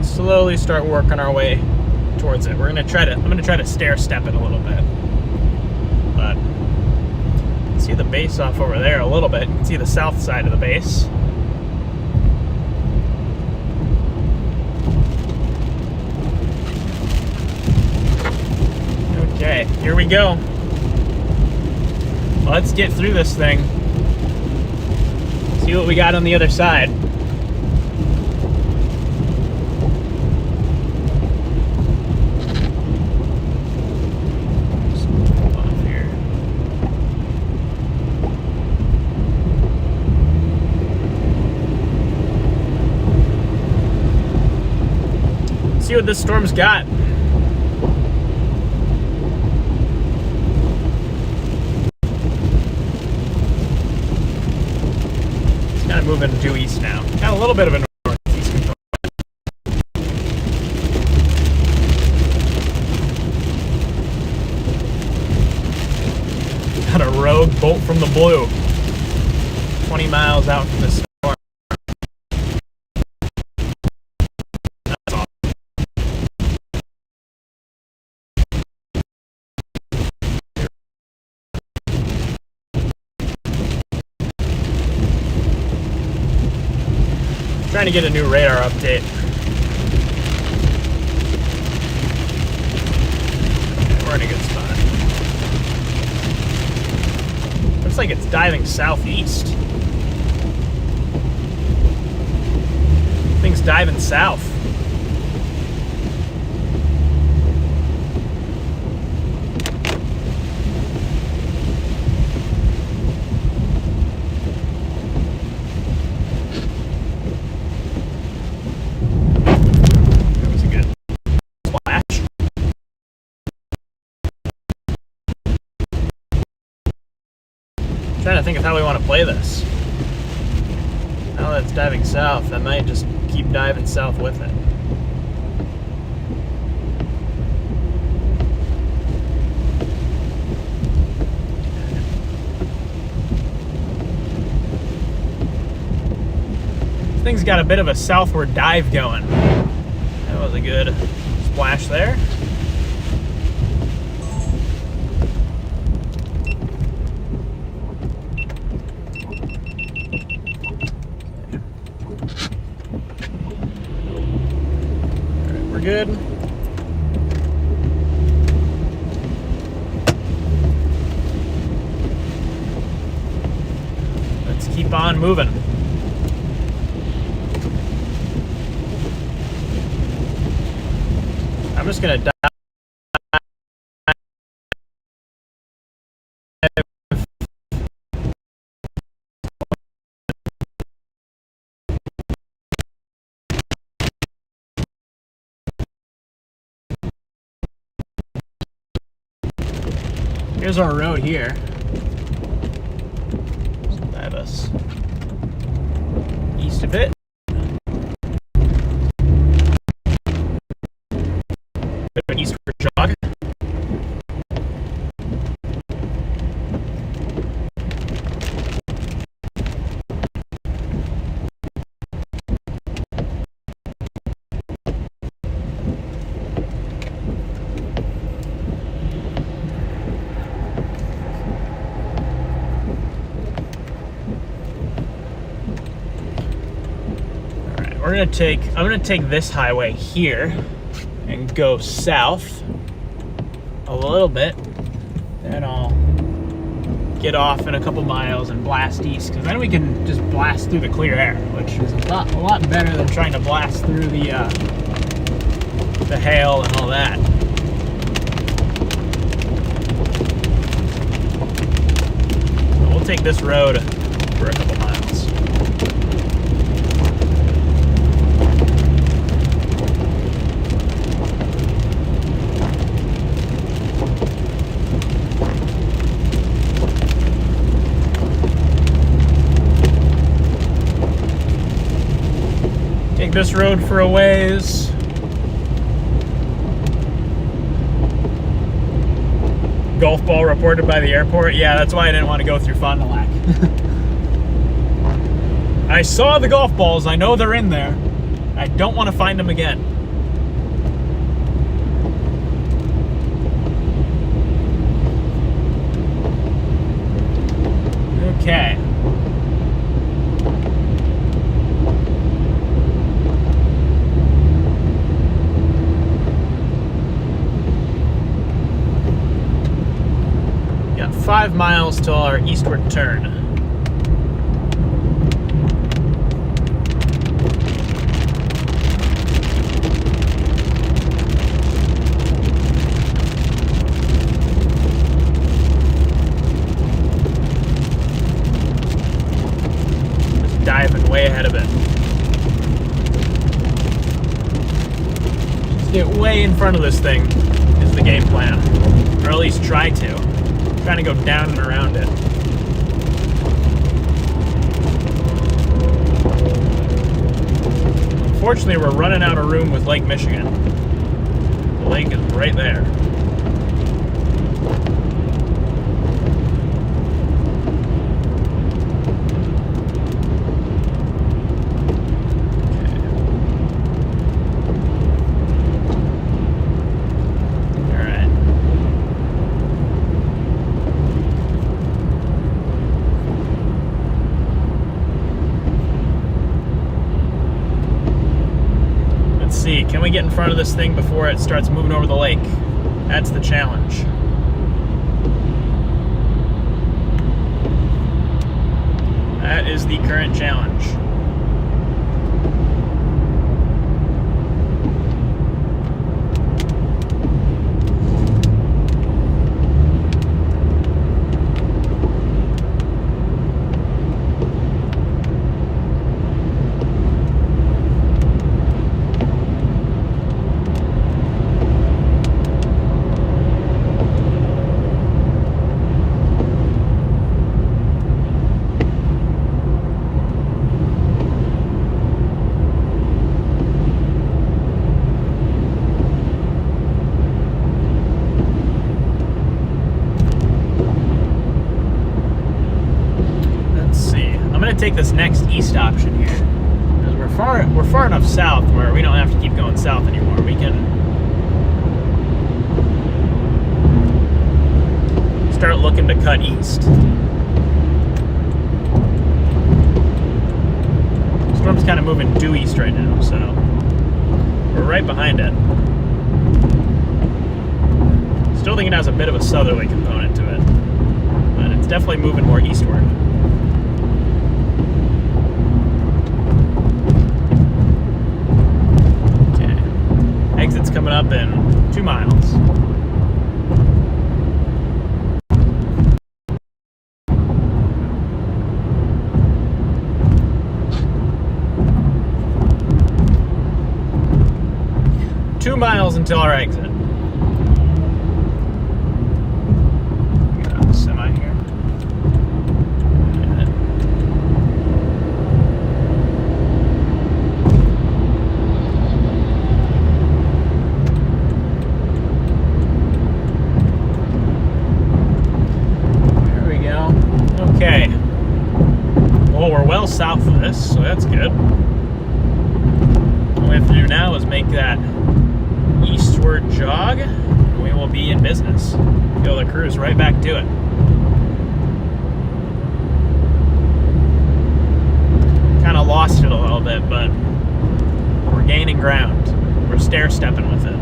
Slowly start working our way towards it. I'm gonna try to stair step it a little bit. But you can see the base off over there a little bit. You can see the south side of the base. Okay, here we go. Let's get through this thing. See what we got on the other side. Let's see what this storm's got. It's kind of moving due east now. Got a little bit of a northeast component. Got a rogue bolt from the blue. 20 miles out from the storm. Trying to get a new radar update. Okay, we're in a good spot. Looks like it's diving southeast. Thing's diving south. Trying to think of how we want to play this. Now that it's diving south, I might just keep diving south with it. This thing's got a bit of a southward dive going. That was a good splash there. Good. Let's keep on moving. I'm just gonna dive. Here's our road here. So dive us east a bit. Bit of an eastward jog. I'm gonna take this highway here and go south a little bit. Then I'll get off in a couple miles and blast east, because then we can just blast through the clear air, which is a lot better than trying to blast through the hail and all that. So we'll take this road for a couple miles. This road for a ways. Golf ball reported by the airport. Yeah, that's why I didn't want to go through Fond du Lac. I saw the golf balls. I know they're in there. I don't want to find them again. Okay. Got 5 miles till our eastward turn. Diving way ahead of it. Get way in front of this thing is the game plan. Or at least try to. Trying to go down and around it. Unfortunately, we're running out of room with Lake Michigan. The lake is right there. Can we get in front of this thing before it starts moving over the lake? That's the challenge. That is the current challenge. Take this next east option here, because we're far enough south where we don't have to keep going south anymore. We can start looking to cut east. Storm's kind of moving due east right now, so we're right behind it. Still think it has a bit of a southerly component to it, but it's definitely moving more eastward. Exit's coming up in 2 miles. Two miles until our exit. Get out the semi here. Okay. Well, we're well south of this, so that's good. All we have to do now is make that eastward jog, and we will be in business. Be able to cruise right back to it. Kind of lost it a little bit, but we're gaining ground. We're stair-stepping with it.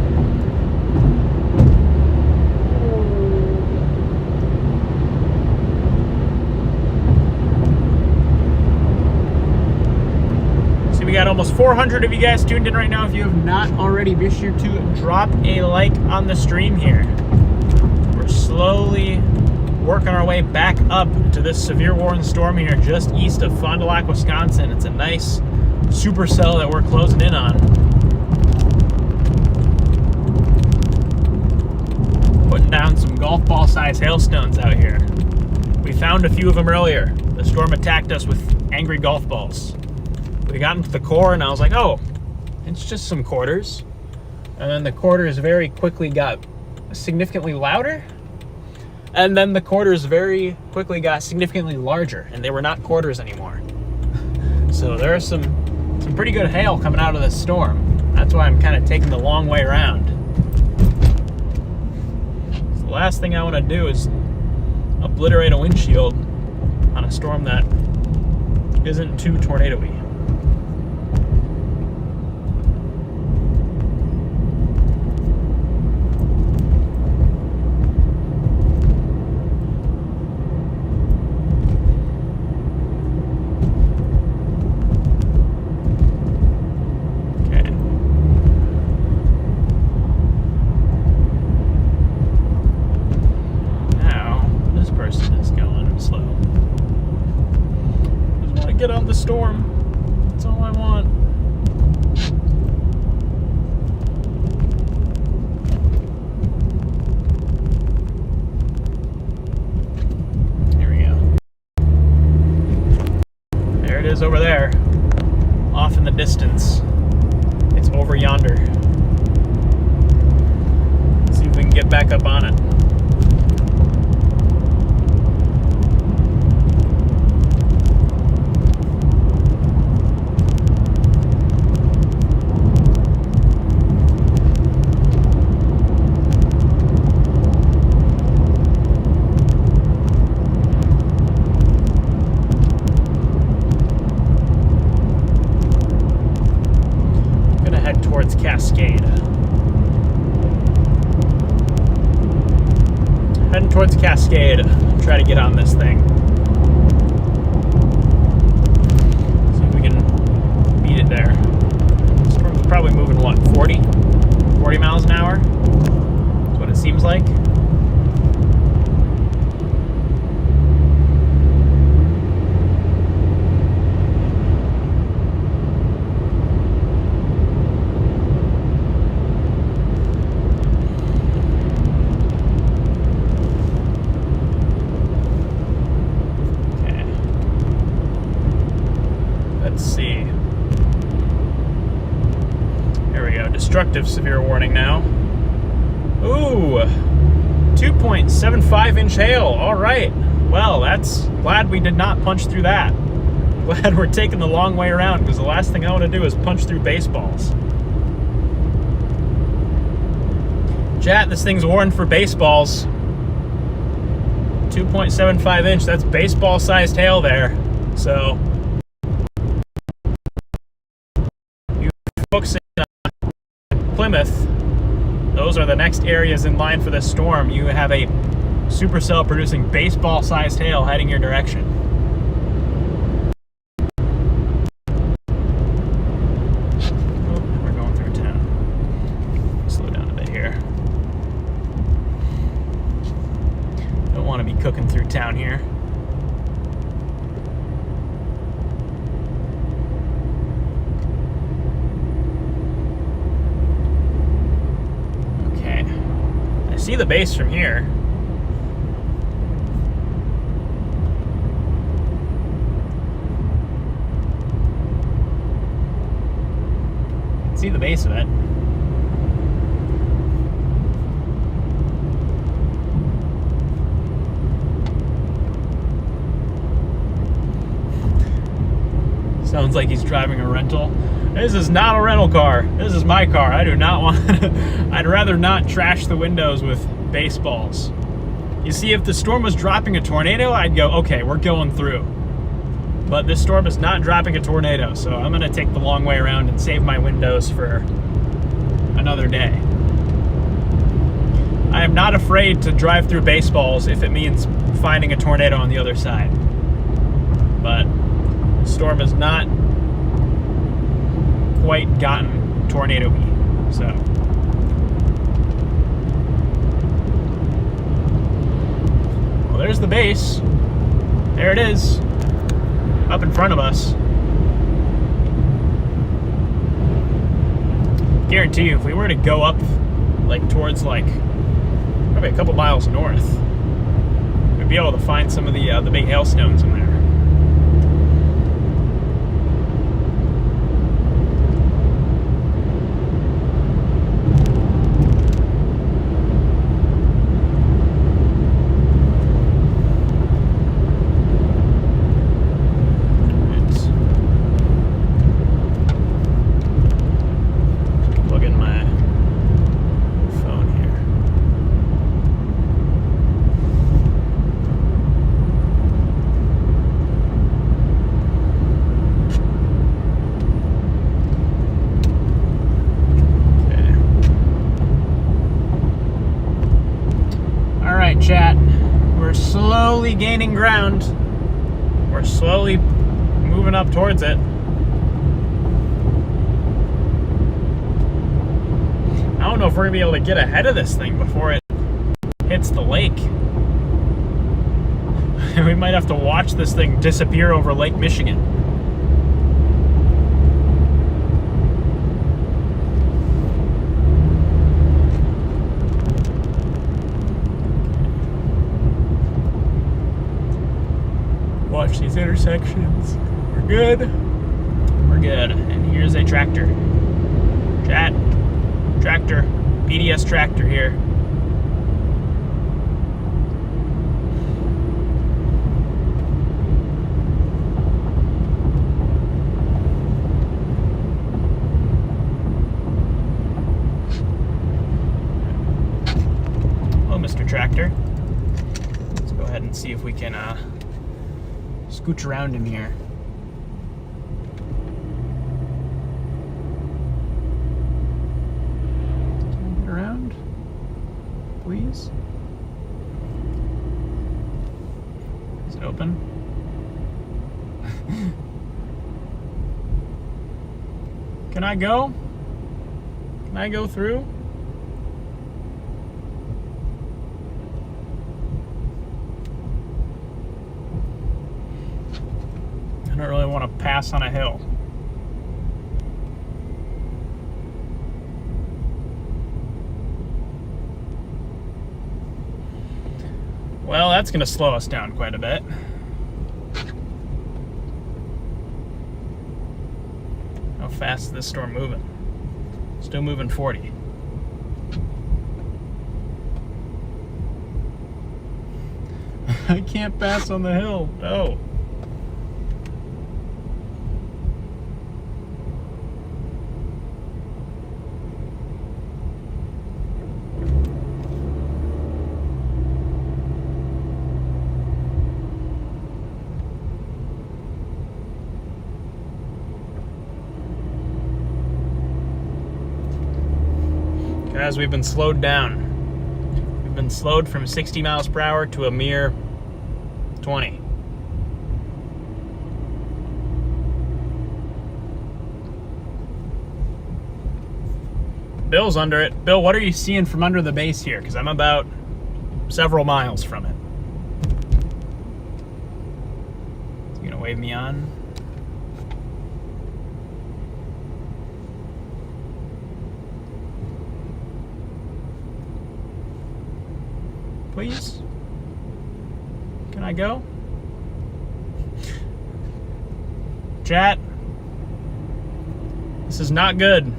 We got almost 400 of you guys tuned in right now. If you have not already, be sure to drop a like on the stream here. We're slowly working our way back up to this severe warning storm here just east of Fond du Lac, Wisconsin. It's a nice supercell that we're closing in on. Putting down some golf ball size hailstones out here. We found a few of them earlier. The storm attacked us with angry golf balls. We got into the core and I was like, oh, it's just some quarters. And then the quarters very quickly got significantly louder. And then the quarters very quickly got significantly larger, and they were not quarters anymore. So there's some pretty good hail coming out of this storm. That's why I'm kind of taking the long way around. So the last thing I want to do is obliterate a windshield on a storm that isn't too tornado-y. Get on the storm. That's all I want. yonder. See if we can get back up on it. Towards Cascade. Heading towards Cascade. Try to get on this thing. See if we can beat it there. Storm's probably moving, what, 40? 40 miles an hour? That's what it seems like. Destructive severe warning now. Ooh, 2.75 inch hail. All right. Well, that's glad we did not punch through that. Glad we're taking the long way around, because the last thing I want to do is punch through baseballs. Chat, this thing's warned for baseballs. 2.75 inch. That's baseball sized hail there. So you folks Plymouth, those are the next areas in line for this storm. You have a supercell producing baseball-sized hail heading your direction. Oh, we're going through town. Slow down a bit here. Don't want to be cooking through town here. See the base from here. See the base of it. Sounds like he's driving a rental. This is not a rental car. This is my car. I do not want I'd rather not trash the windows with baseballs. You see, if the storm was dropping a tornado, I'd go, okay, we're going through. But this storm is not dropping a tornado, so I'm gonna take the long way around and save my windows for another day. I am not afraid to drive through baseballs if it means finding a tornado on the other side. But the storm has not quite gotten tornado-y, so. Well, there's the base. There it is, up in front of us. Guarantee you, if we were to go up, like towards like probably a couple miles north, we'd be able to find some of the big hailstones in there. Chat, we're slowly gaining ground. We're slowly moving up towards it. I don't know if we're gonna be able to get ahead of this thing before it hits the lake. We might have to watch this thing disappear over Lake Michigan. Watch these intersections. We're good. We're good. And here's a tractor. Chat. BDS tractor here. Hello, Mr. Tractor. Let's go ahead and see if we can scooch around in here. Around, please. Is it open? Can I go? Can I go through? I don't really want to pass on a hill. Well, that's going to slow us down quite a bit. How fast is this storm moving? Still moving 40. I can't pass on the hill. No. Guys, we've been slowed down. We've been slowed from 60 miles per hour to a mere 20. Bill's under it. Bill, what are you seeing from under the base here? Because I'm about several miles from it. Is he gonna wave me on? Please? Can I go? Chat, this is not good.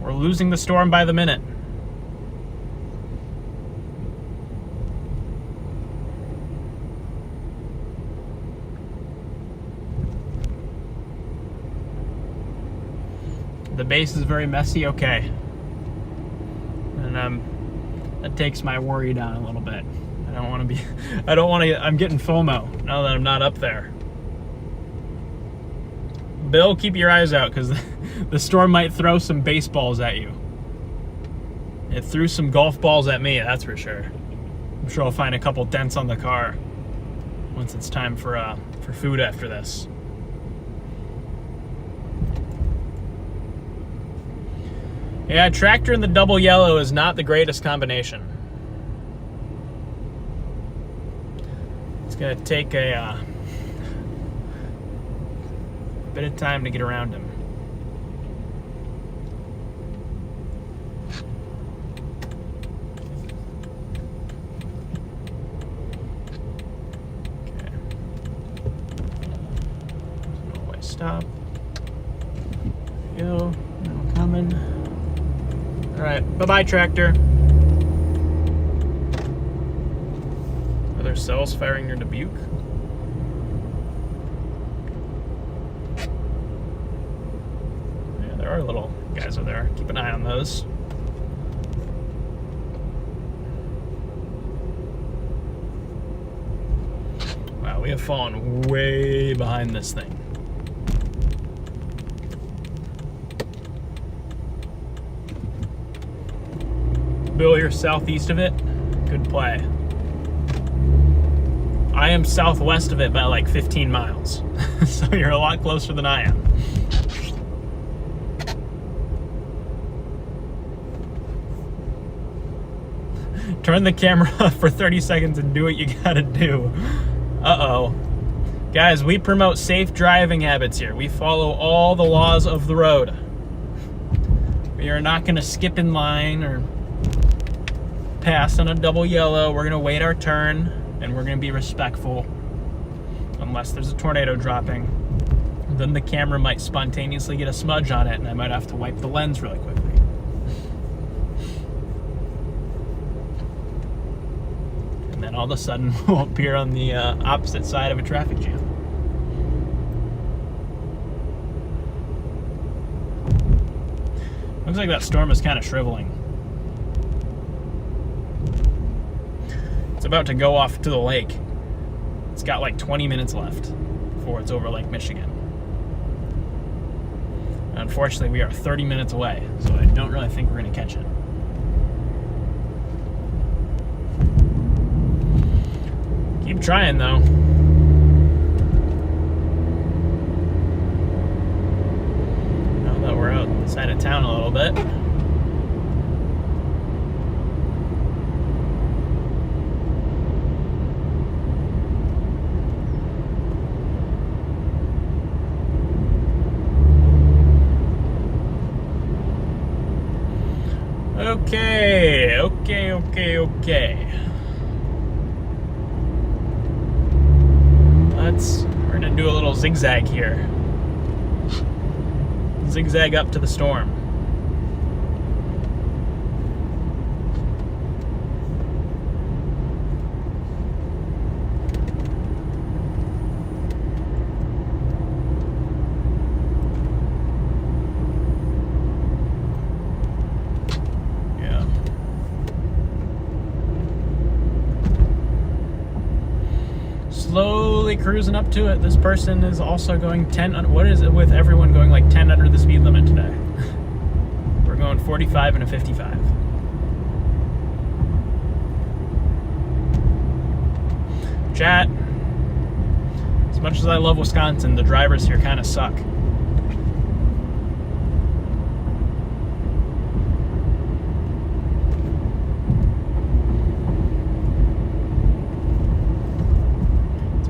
We're losing the storm by the minute. The base is very messy, okay. And that takes my worry down a little bit. I'm getting FOMO now that I'm not up there. Bill, keep your eyes out, because the storm might throw some baseballs at you. It threw some golf balls at me, that's for sure. I'm sure I'll find a couple dents on the car once it's time for food after this. Yeah, tractor and the double yellow is not the greatest combination. It's gonna take a bit of time to get around him. Okay. There's no way stop. There we go. No coming. All right, bye-bye, tractor. Are there cells firing near Dubuque? Yeah, there are little guys over there. Keep an eye on those. Wow, we have fallen way behind this thing. Bill, you're southeast of it. Good play. I am southwest of it by like 15 miles. So you're a lot closer than I am. Turn the camera off for 30 seconds and do what you gotta do. Uh-oh. Guys, we promote safe driving habits here. We follow all the laws of the road. We are not gonna skip in line or pass on a double yellow. We're gonna wait our turn and we're gonna be respectful unless there's a tornado dropping. Then the camera might spontaneously get a smudge on it and I might have to wipe the lens really quickly. And then all of a sudden we'll appear on the opposite side of a traffic jam. Looks like that storm is kind of shriveling. It's about to go off to the lake. It's got like 20 minutes left before it's over Lake Michigan. Unfortunately, we are 30 minutes away, so I don't really think we're going to catch it. Keep trying, though. Now that we're outside of town a little bit. Okay. We're gonna do a little zigzag here. Zigzag up to the storm. Slowly cruising up to it. This person is also going 10. What is it with everyone going like 10 under the speed limit today? We're going 45 and a 55. Chat. As much as I love Wisconsin, the drivers here kind of suck.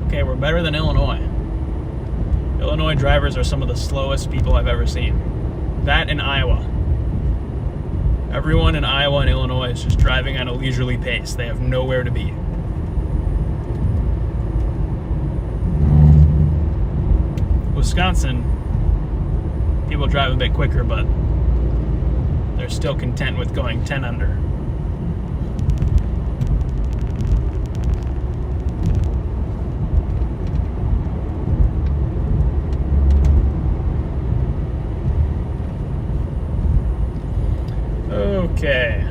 Okay, we're better than Illinois. Illinois drivers are some of the slowest people I've ever seen. That in Iowa. Everyone in Iowa and Illinois is just driving at a leisurely pace. They have nowhere to be. Wisconsin, people drive a bit quicker, but they're still content with going 10 under. Okay.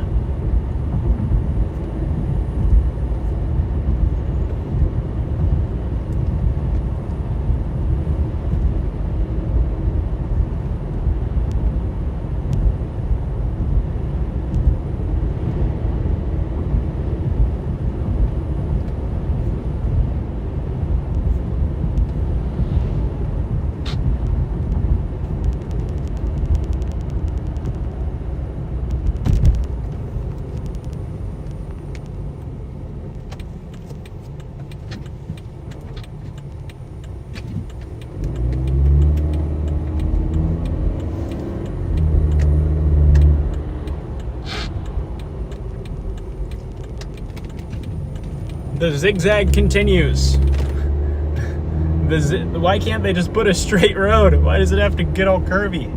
The zigzag continues. Why can't they just put a straight road? Why does it have to get all curvy?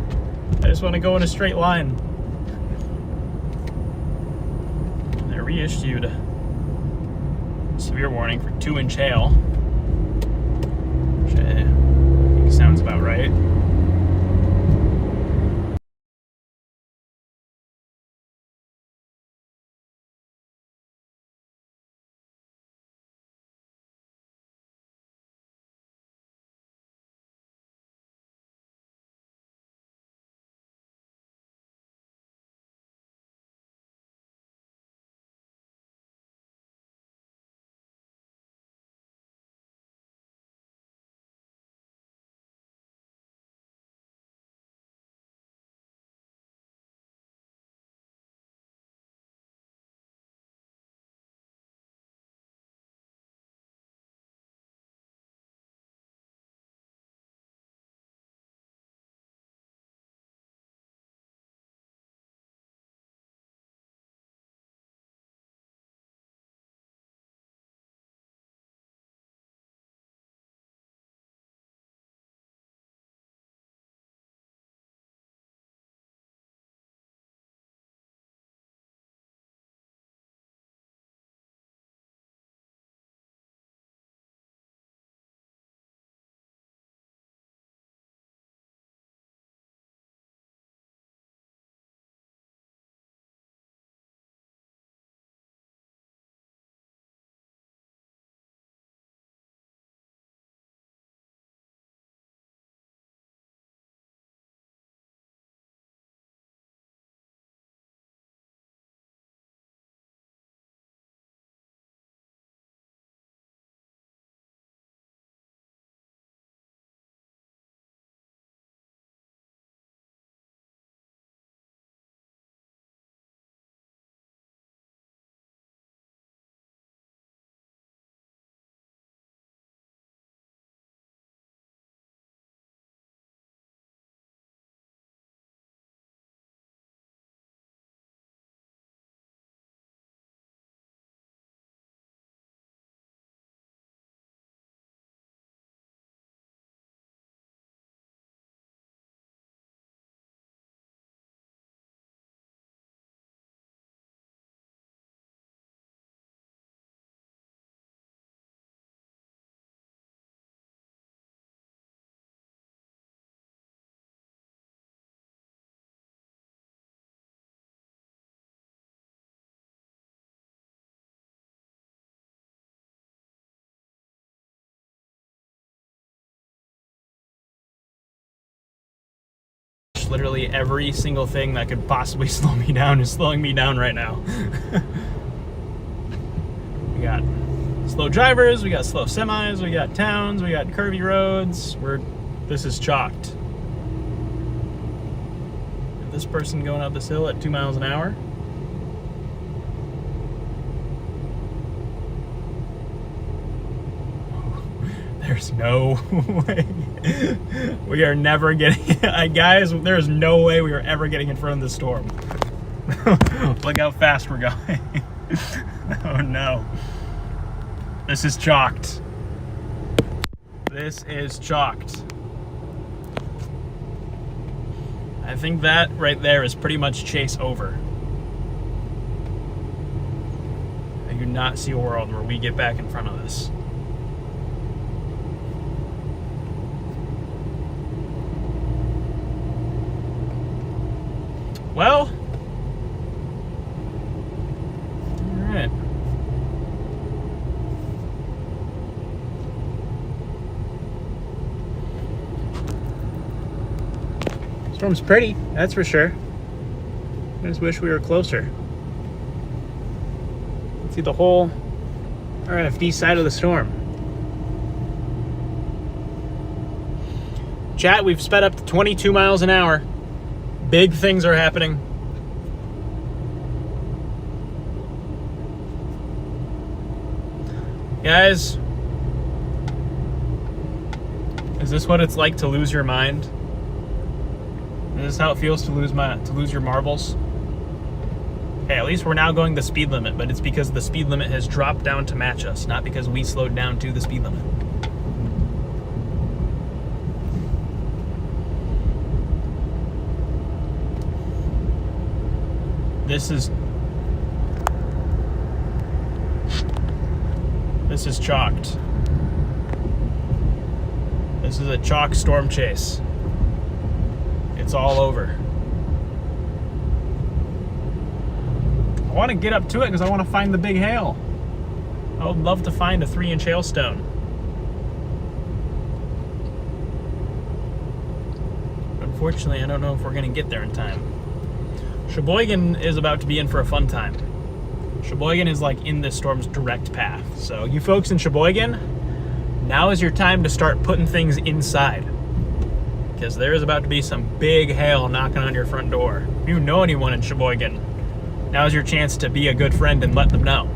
I just want to go in a straight line. They reissued severe warning for 2-inch hail, which I think sounds about right. Literally every single thing that could possibly slow me down is slowing me down right now. We got slow drivers, we got slow semis, we got towns, we got curvy roads. This is chalked. This person going up this hill at 2 miles an hour. There's no way. We are never getting, guys, there's no way we are ever getting in front of this storm. Look how fast we're going. Oh no. This is chalked. This is chalked. I think that right there is pretty much chase over. I do not see a world where we get back in front of this. Well, all right. Storm's pretty, that's for sure. I just wish we were closer. See the whole RFD side of the storm. Chat, we've sped up to 22 miles an hour. Big things are happening. Guys, is this what it's like to lose your mind? Is this how it feels to lose your marbles? Okay, at least we're now going the speed limit, but it's because the speed limit has dropped down to match us, not because we slowed down to the speed limit. This is chalked. This is a chalk storm chase. It's all over. I want to get up to it because I want to find the big hail. I would love to find a 3-inch hailstone. Unfortunately, I don't know if we're going to get there in time. Sheboygan is about to be in for a fun time. Sheboygan is like in this storm's direct path. So you folks in Sheboygan, now is your time to start putting things inside. Because there is about to be some big hail knocking on your front door. If you know anyone in Sheboygan, now is your chance to be a good friend and let them know.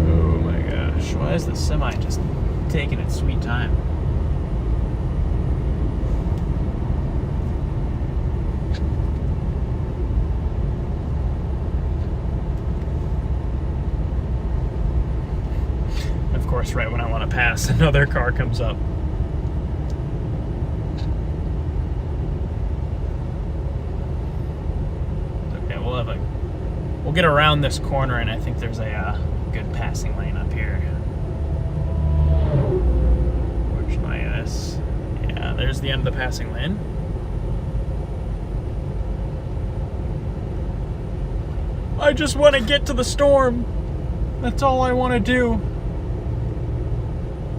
Oh my gosh, why is the semi just taking its sweet time? Of course, right when I want to pass, another car comes up. Okay, we'll get around this corner, and I think there's a good passing lane up here. Fortunately, yeah, there's the end of the passing lane. I just want to get to the storm. That's all I want to do.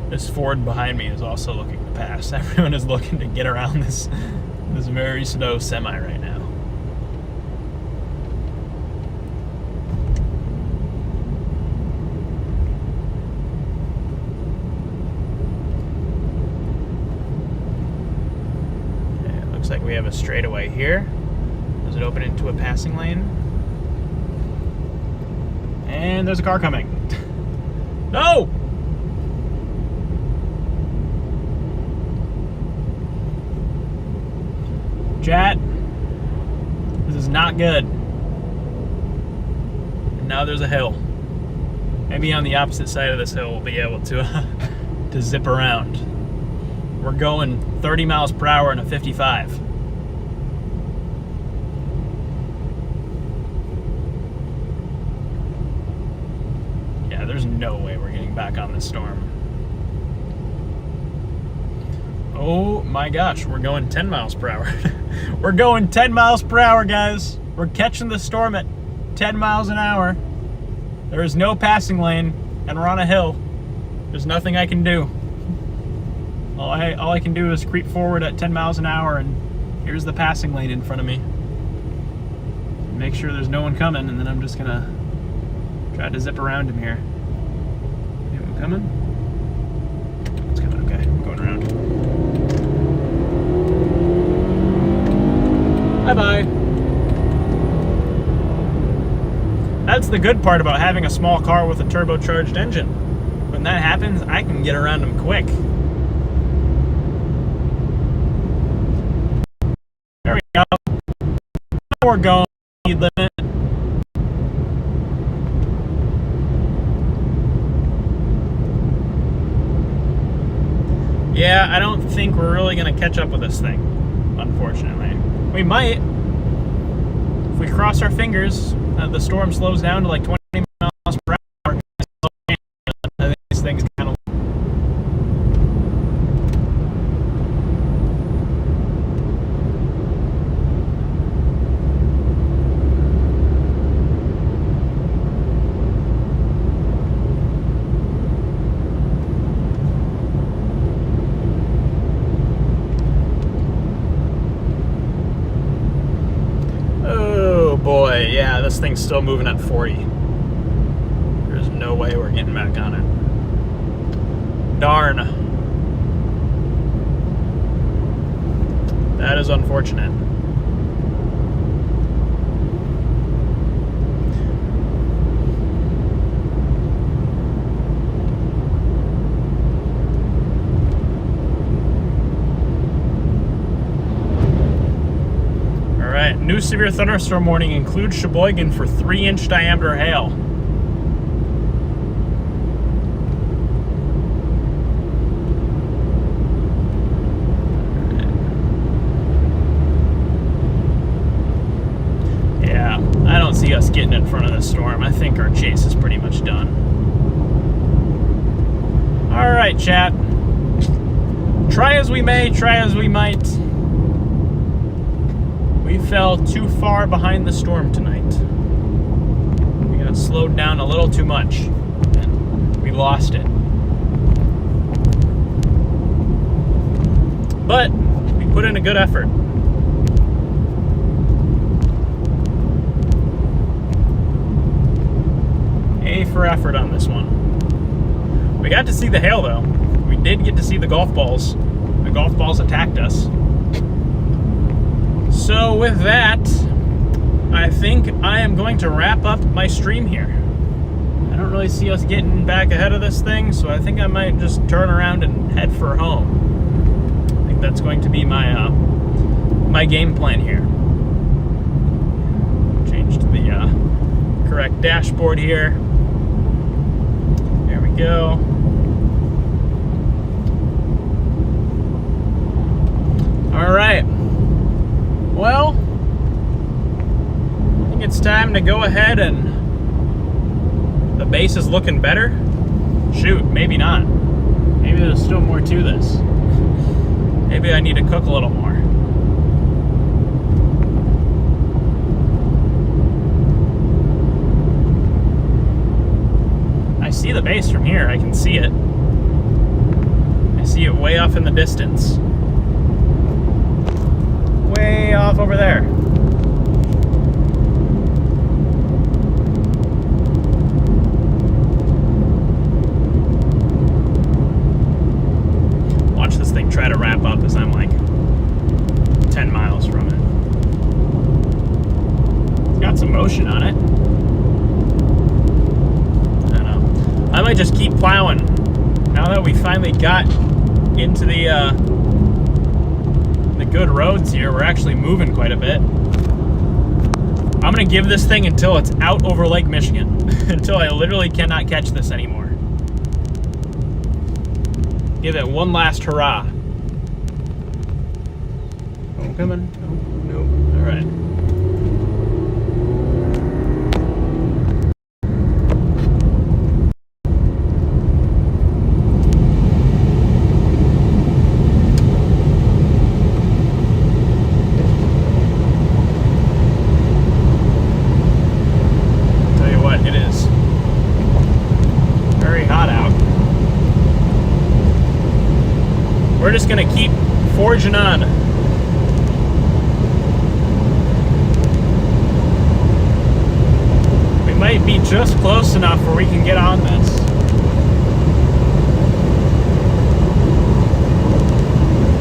This Ford behind me is also looking to pass. Everyone is looking to get around this very slow semi right now. Okay, it looks like we have a straightaway here. Does it open into a passing lane? And there's a car coming. No! Chat, this is not good. And now there's a hill. Maybe on the opposite side of this hill we'll be able to to zip around. We're going 30 miles per hour in a 55. Yeah, there's no way we're getting back on this storm. Oh my gosh, we're going 10 miles per hour. We're going 10 miles per hour, guys. We're catching the storm at 10 miles an hour. There is no passing lane and we're on a hill. There's nothing I can do. All I can do is creep forward at 10 miles an hour, and here's the passing lane in front of me. Make sure there's no one coming, and then I'm just gonna try to zip around him here. Anyone coming? It's coming, okay. I'm going around. Bye-bye. That's the good part about having a small car with a turbocharged engine. When that happens, I can get around them quick. There we go. Now we're going speed limit. Yeah, I don't think we're really going to catch up with this thing, unfortunately. We might. If we cross our fingers, the storm slows down to like 20 miles per hour. I think these things kind of... Boy, yeah, this thing's still moving at 40. There's no way we're getting back on it. Darn. That is unfortunate. New severe thunderstorm warning includes Sheboygan for 3-inch diameter hail. Yeah, I don't see us getting in front of the storm. I think our chase is pretty much done. All right, chat. Try as we may, try as we might. We fell too far behind the storm tonight. We got slowed down a little too much, and we lost it. But we put in a good effort. A for effort on this one. We got to see the hail, though. We did get to see the golf balls. The golf balls attacked us. So with that, I think I am going to wrap up my stream here. I don't really see us getting back ahead of this thing, so I think I might just turn around and head for home. I think that's going to be my my game plan here. Change to the correct dashboard here. There we go. All right. Well, I think it's time to go ahead and... The base is looking better? Shoot, maybe not. Maybe there's still more to this. Maybe I need to cook a little more. I see the base from here. I can see it. I see it way off in the distance. Way off over there. Watch this thing try to wrap up as I'm like 10 miles from it. It's got some motion on it. I don't know. I might just keep plowing. Now that we finally got into the good roads here, we're actually moving quite a bit. I'm gonna give this thing until it's out over Lake Michigan. Until I literally cannot catch this anymore. Give it one last hurrah. Homecoming? Nope. All right. Very we're just gonna keep forging on. We might be just close enough where we can get on this.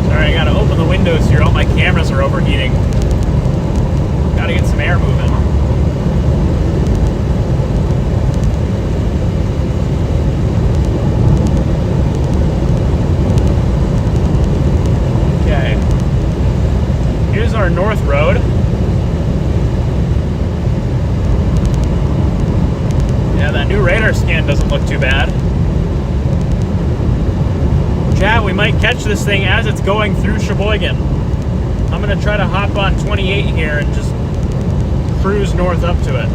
Sorry, I gotta open the windows here. All my cameras are overheating. Gotta get some air moving. Our north road. Yeah, that new radar scan doesn't look too bad. Chat, we might catch this thing as it's going through Sheboygan. I'm gonna try to hop on 28 here and just cruise north up to it.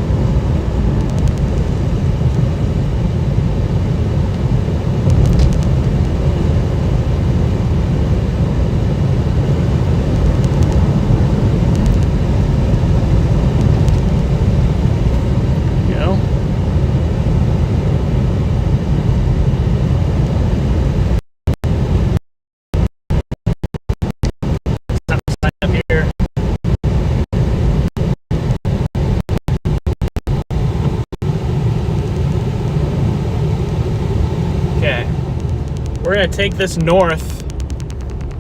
We're going to take this north.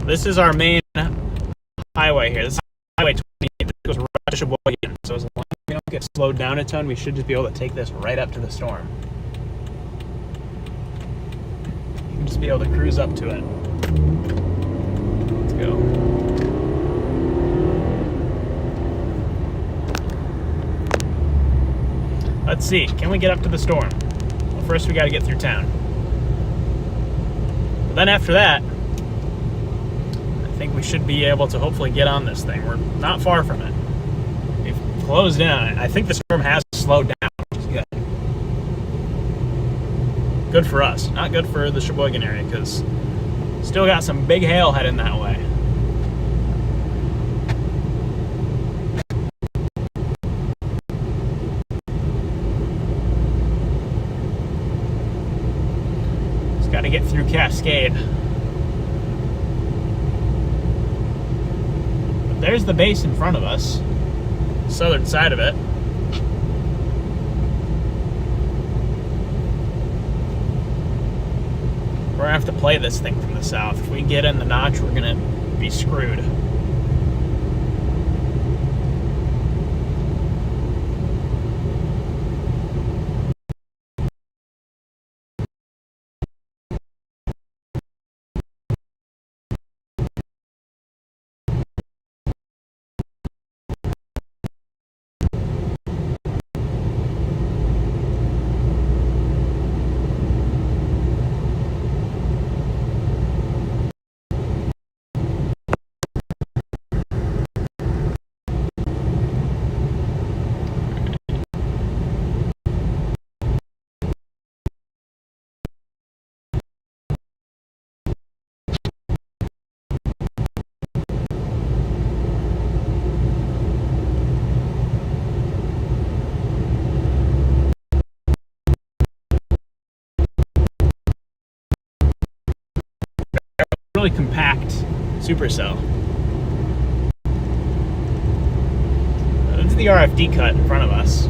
This is our main highway here. This is Highway 28. This goes right to Sheboygan. So as long as we don't get slowed down a ton, we should just be able to take this right up to the storm. You can just be able to cruise up to it. Let's go. Let's see. Can we get up to the storm? Well, first we got to get through town. Then after that, I think we should be able to hopefully get on this thing. We're not far from it. We've closed in on it. I think the storm has slowed down, which is good. Good for us. Not good for the Sheboygan area, because still got some big hail heading that way. Got to get through Cascade. But there's the base in front of us, southern side of it. We're gonna have to play this thing from the south. If we get in the notch, we're gonna be screwed. Really compact supercell. This is the RFD cut in front of us.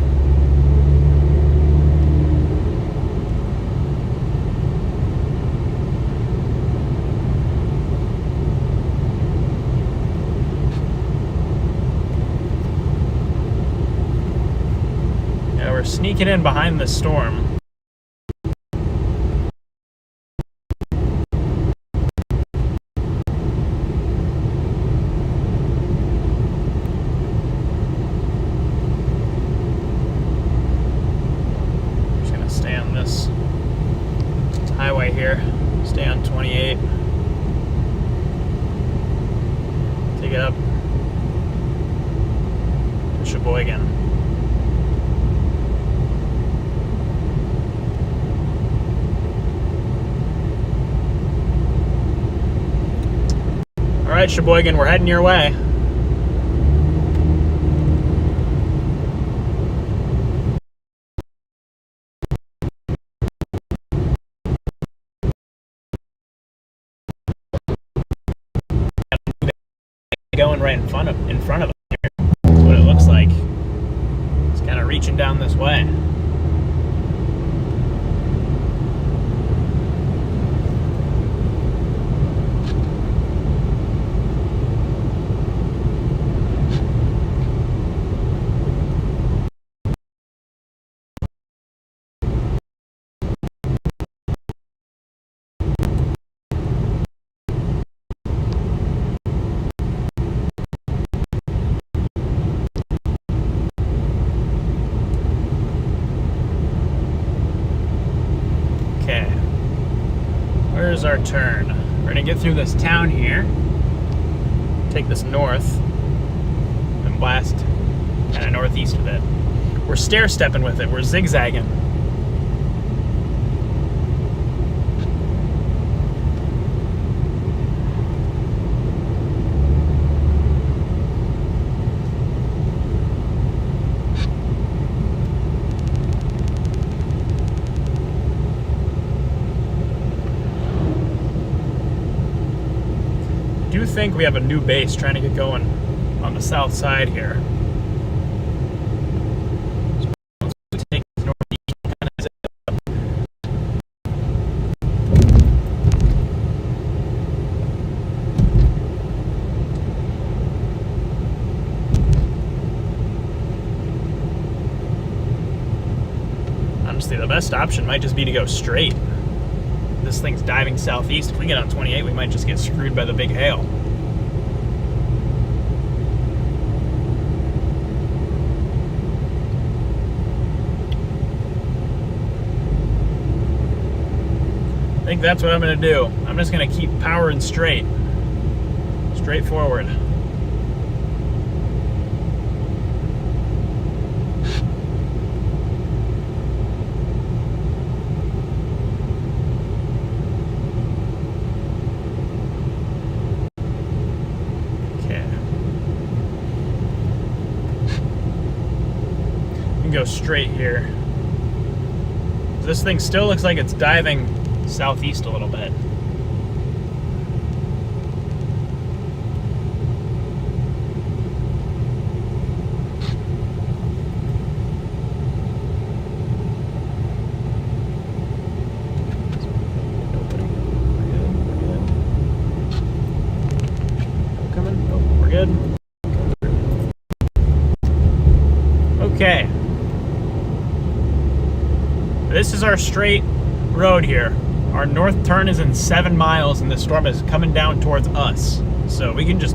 Yeah, we're sneaking in behind the storm. Highway here, stay on 28, take it up to Sheboygan. All right, Sheboygan, we're heading your way. right in front of us here. That's what it looks like. It's kind of reaching down this way. Okay, where's our turn? We're gonna get through this town here, take this north, and blast kind of northeast of it. We're stair-stepping with it, we're zigzagging. I do think we have a new base trying to get going on the south side here. So take this northeast, kind of zip up. Honestly, the best option might just be to go straight. This thing's diving southeast. If we get on 28, we might just get screwed by the big hail. I think that's what I'm going to do. I'm just going to keep powering straight. Straight forward. Go straight here. This thing still looks like it's diving southeast a little bit. Coming? Oh, we're good. Okay. This is our straight road here. Our north turn is in 7 miles and the storm is coming down towards us. So we can just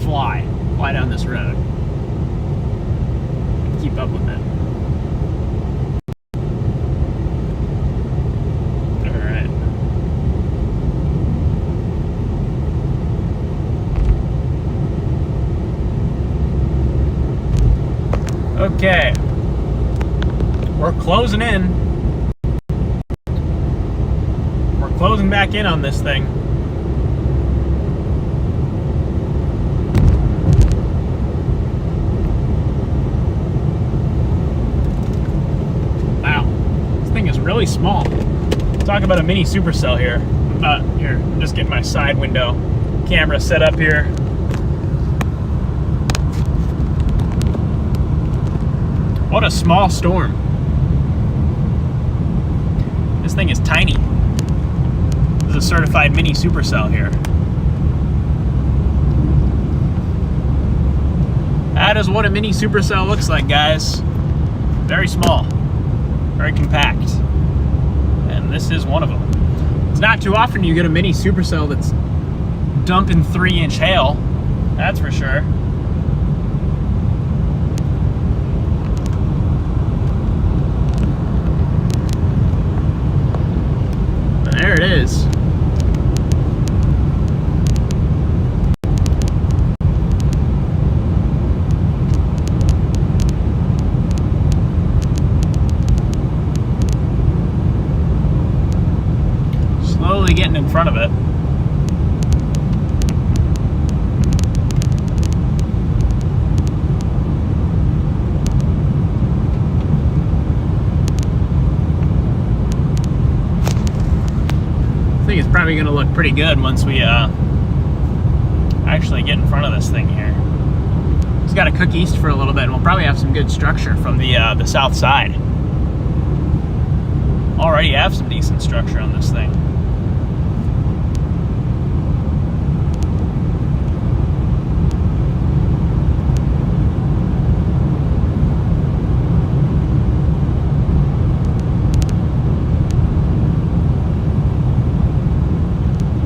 fly down this road. Keep up with it. Alright. Okay. We're closing in. We're closing back in on this thing. Wow, this thing is really small. Talk about a mini supercell here. Here, I'm just getting my side window camera set up here. What a small storm. This thing is tiny. This is a certified mini supercell here. That is what a mini supercell looks like, guys. Very small, very compact. And this is one of them. It's not too often you get a mini supercell that's dumping 3-inch hail, that's for sure. There it is. Slowly getting in front of it. I think it's probably going to look pretty good once we actually get in front of this thing here. It's got to cook east for a little bit, and we'll probably have some good structure from the south side. Already have some decent structure on this thing.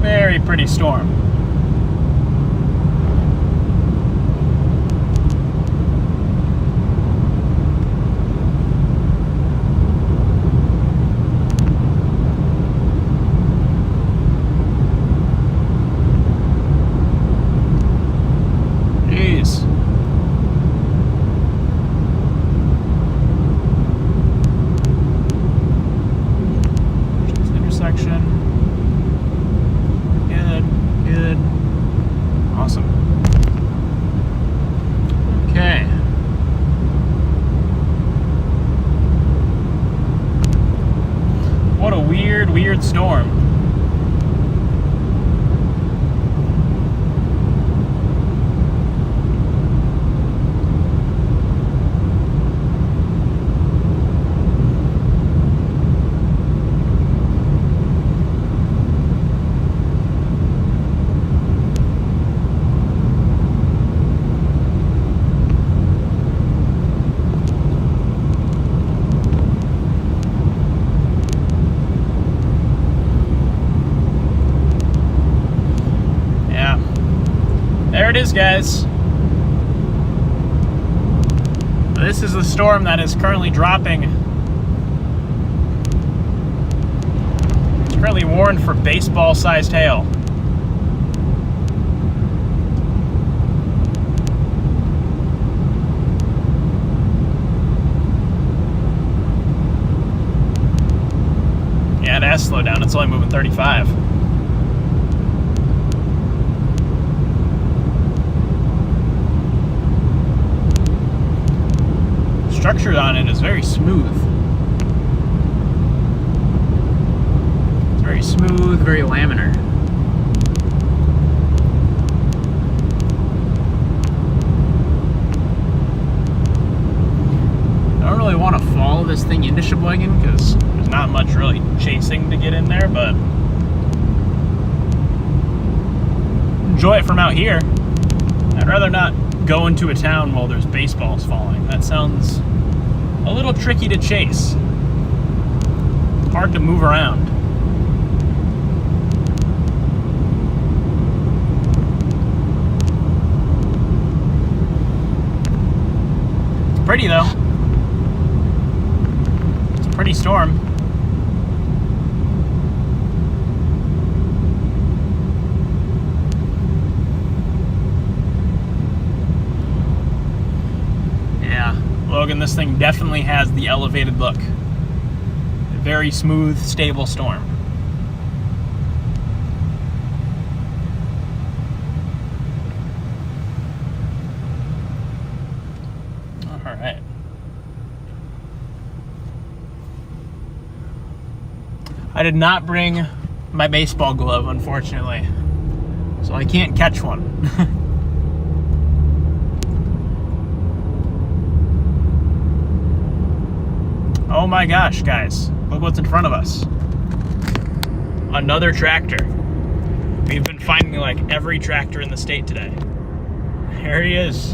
Very pretty storm. Jeez. This intersection. Good. Awesome. Okay. What a weird storm. There it is, guys. This is the storm that is currently dropping. It's currently warned for baseball-sized hail. Yeah, it has slowed down. It's only moving 35. Structure on it is very smooth. It's very smooth, very laminar. I don't really want to follow this thing into Sheboygan because there's not much really chasing to get in there, but enjoy it from out here. I'd rather not go into a town while there's baseballs falling. That sounds a little tricky to chase. Hard to move around. It's pretty though. It's a pretty storm. Logan, this thing definitely has the elevated look. A very smooth, stable storm. All right. I did not bring my baseball glove, unfortunately, so I can't catch one. Oh my gosh, guys, look what's in front of us. Another tractor. We've been finding like every tractor in the state today. There he is.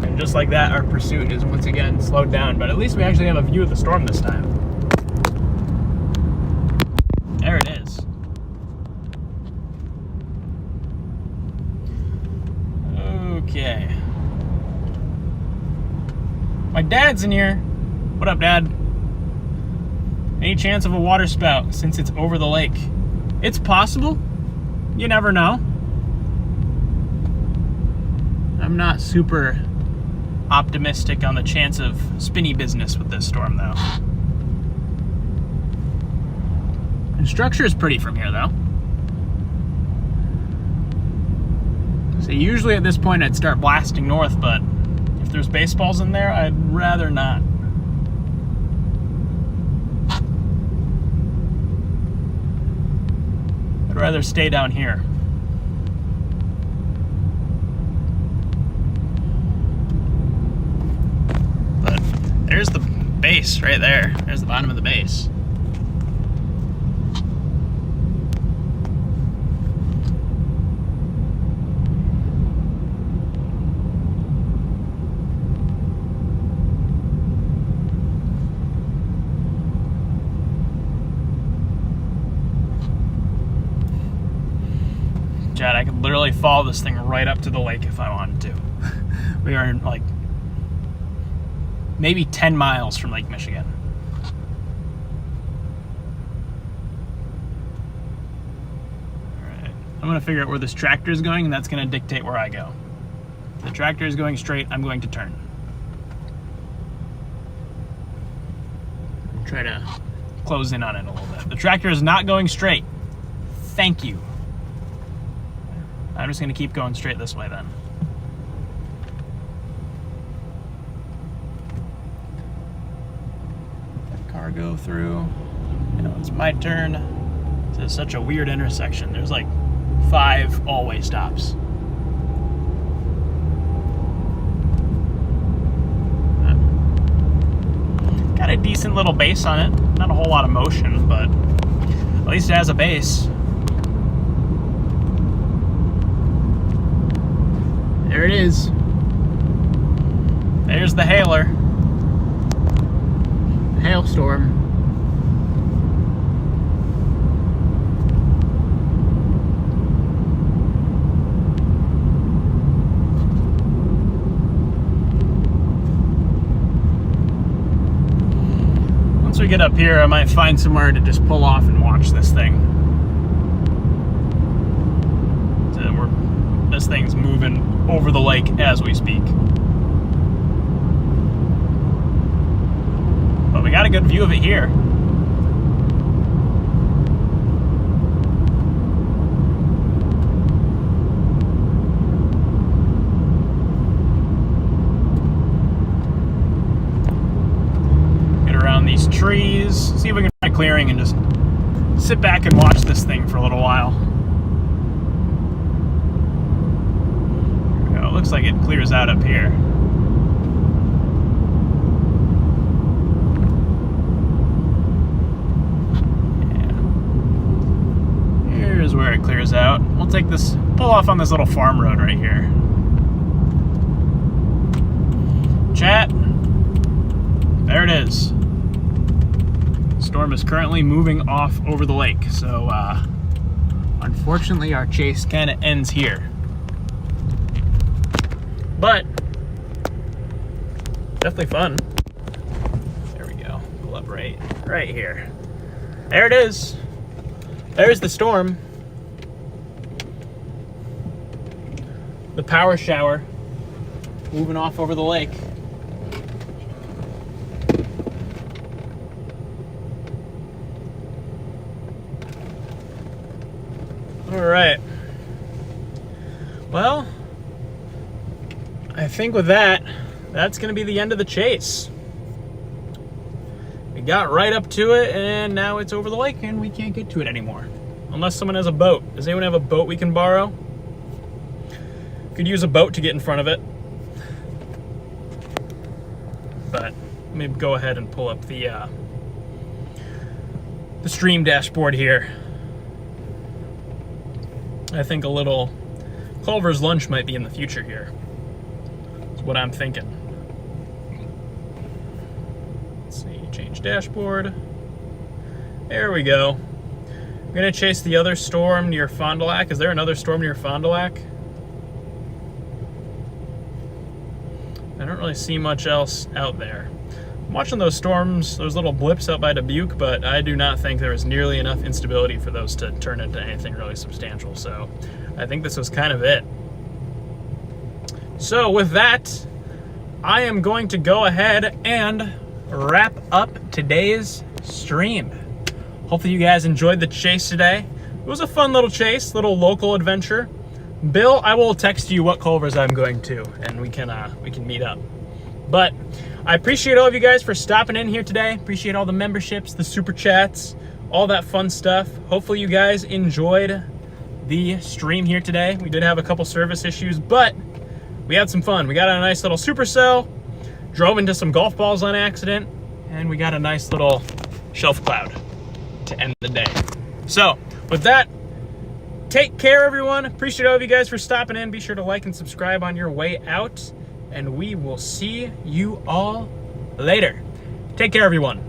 And just like that, our pursuit is once again slowed down, but at least we actually have a view of the storm this time. There it is. Okay. My dad's in here. What up, Dad? Any chance of a water spout since it's over the lake? It's possible. You never know. I'm not super optimistic on the chance of spinny business with this storm, though. The structure is pretty from here, though. So usually at this point I'd start blasting north, but if there's baseballs in there, I'd rather not. I'd rather stay down here. There's the base right there. There's the bottom of the base. Chad, I could literally follow this thing right up to the lake if I wanted to. We are in like maybe 10 miles from Lake Michigan. Alright, I'm gonna figure out where this tractor is going, and that's gonna dictate where I go. If the tractor is going straight, I'm going to turn. Try to close in on it a little bit. The tractor is not going straight. Thank you. I'm just gonna keep going straight this way then. Let car go through. Now it's my turn. This is such a weird intersection. There's like 5 all-way stops. Got a decent little base on it. Not a whole lot of motion, but at least it has a base. There it is. There's the hailer. The hailstorm. Once we get up here, I might find somewhere to just pull off and watch this thing. This thing's moving over the lake as we speak. But we got a good view of it here. Get around these trees, see if we can find a clearing and just sit back and watch this thing for a little while. Looks like it clears out up here. Yeah. Here's where it clears out. We'll take this, pull off on this little farm road right here. Chat, there it is. Storm is currently moving off over the lake, so unfortunately our chase kind of ends here. But definitely fun. There we go. Pull up right here. There it is. There's the storm. The power shower moving off over the lake. All right. Well, I think with that, that's going to be the end of the chase. We got right up to it, and now it's over the lake, and we can't get to it anymore. Unless someone has a boat. Does anyone have a boat we can borrow? Could use a boat to get in front of it. But let me go ahead and pull up the stream dashboard here. I think a little Culver's lunch might be in the future here. What I'm thinking. Let's see, change dashboard. There we go. I'm gonna chase the other storm near Fond du Lac. Is there another storm near Fond du Lac? I don't really see much else out there. I'm watching those storms, those little blips out by Dubuque, but I do not think there was nearly enough instability for those to turn into anything really substantial. So I think this was kind of it. So with that, I am going to go ahead and wrap up today's stream. Hopefully you guys enjoyed the chase today. It was a fun little chase, little local adventure. Bill, I will text you what Culver's I'm going to, and we can meet up. But I appreciate all of you guys for stopping in here today. Appreciate all the memberships, the super chats, all that fun stuff. Hopefully you guys enjoyed the stream here today. We did have a couple service issues, but we had some fun. We got on a nice little supercell, drove into some golf balls on accident, and we got a nice little shelf cloud to end the day. So with that, take care, everyone. Appreciate all of you guys for stopping in. Be sure to like and subscribe on your way out, and we will see you all later. Take care, everyone.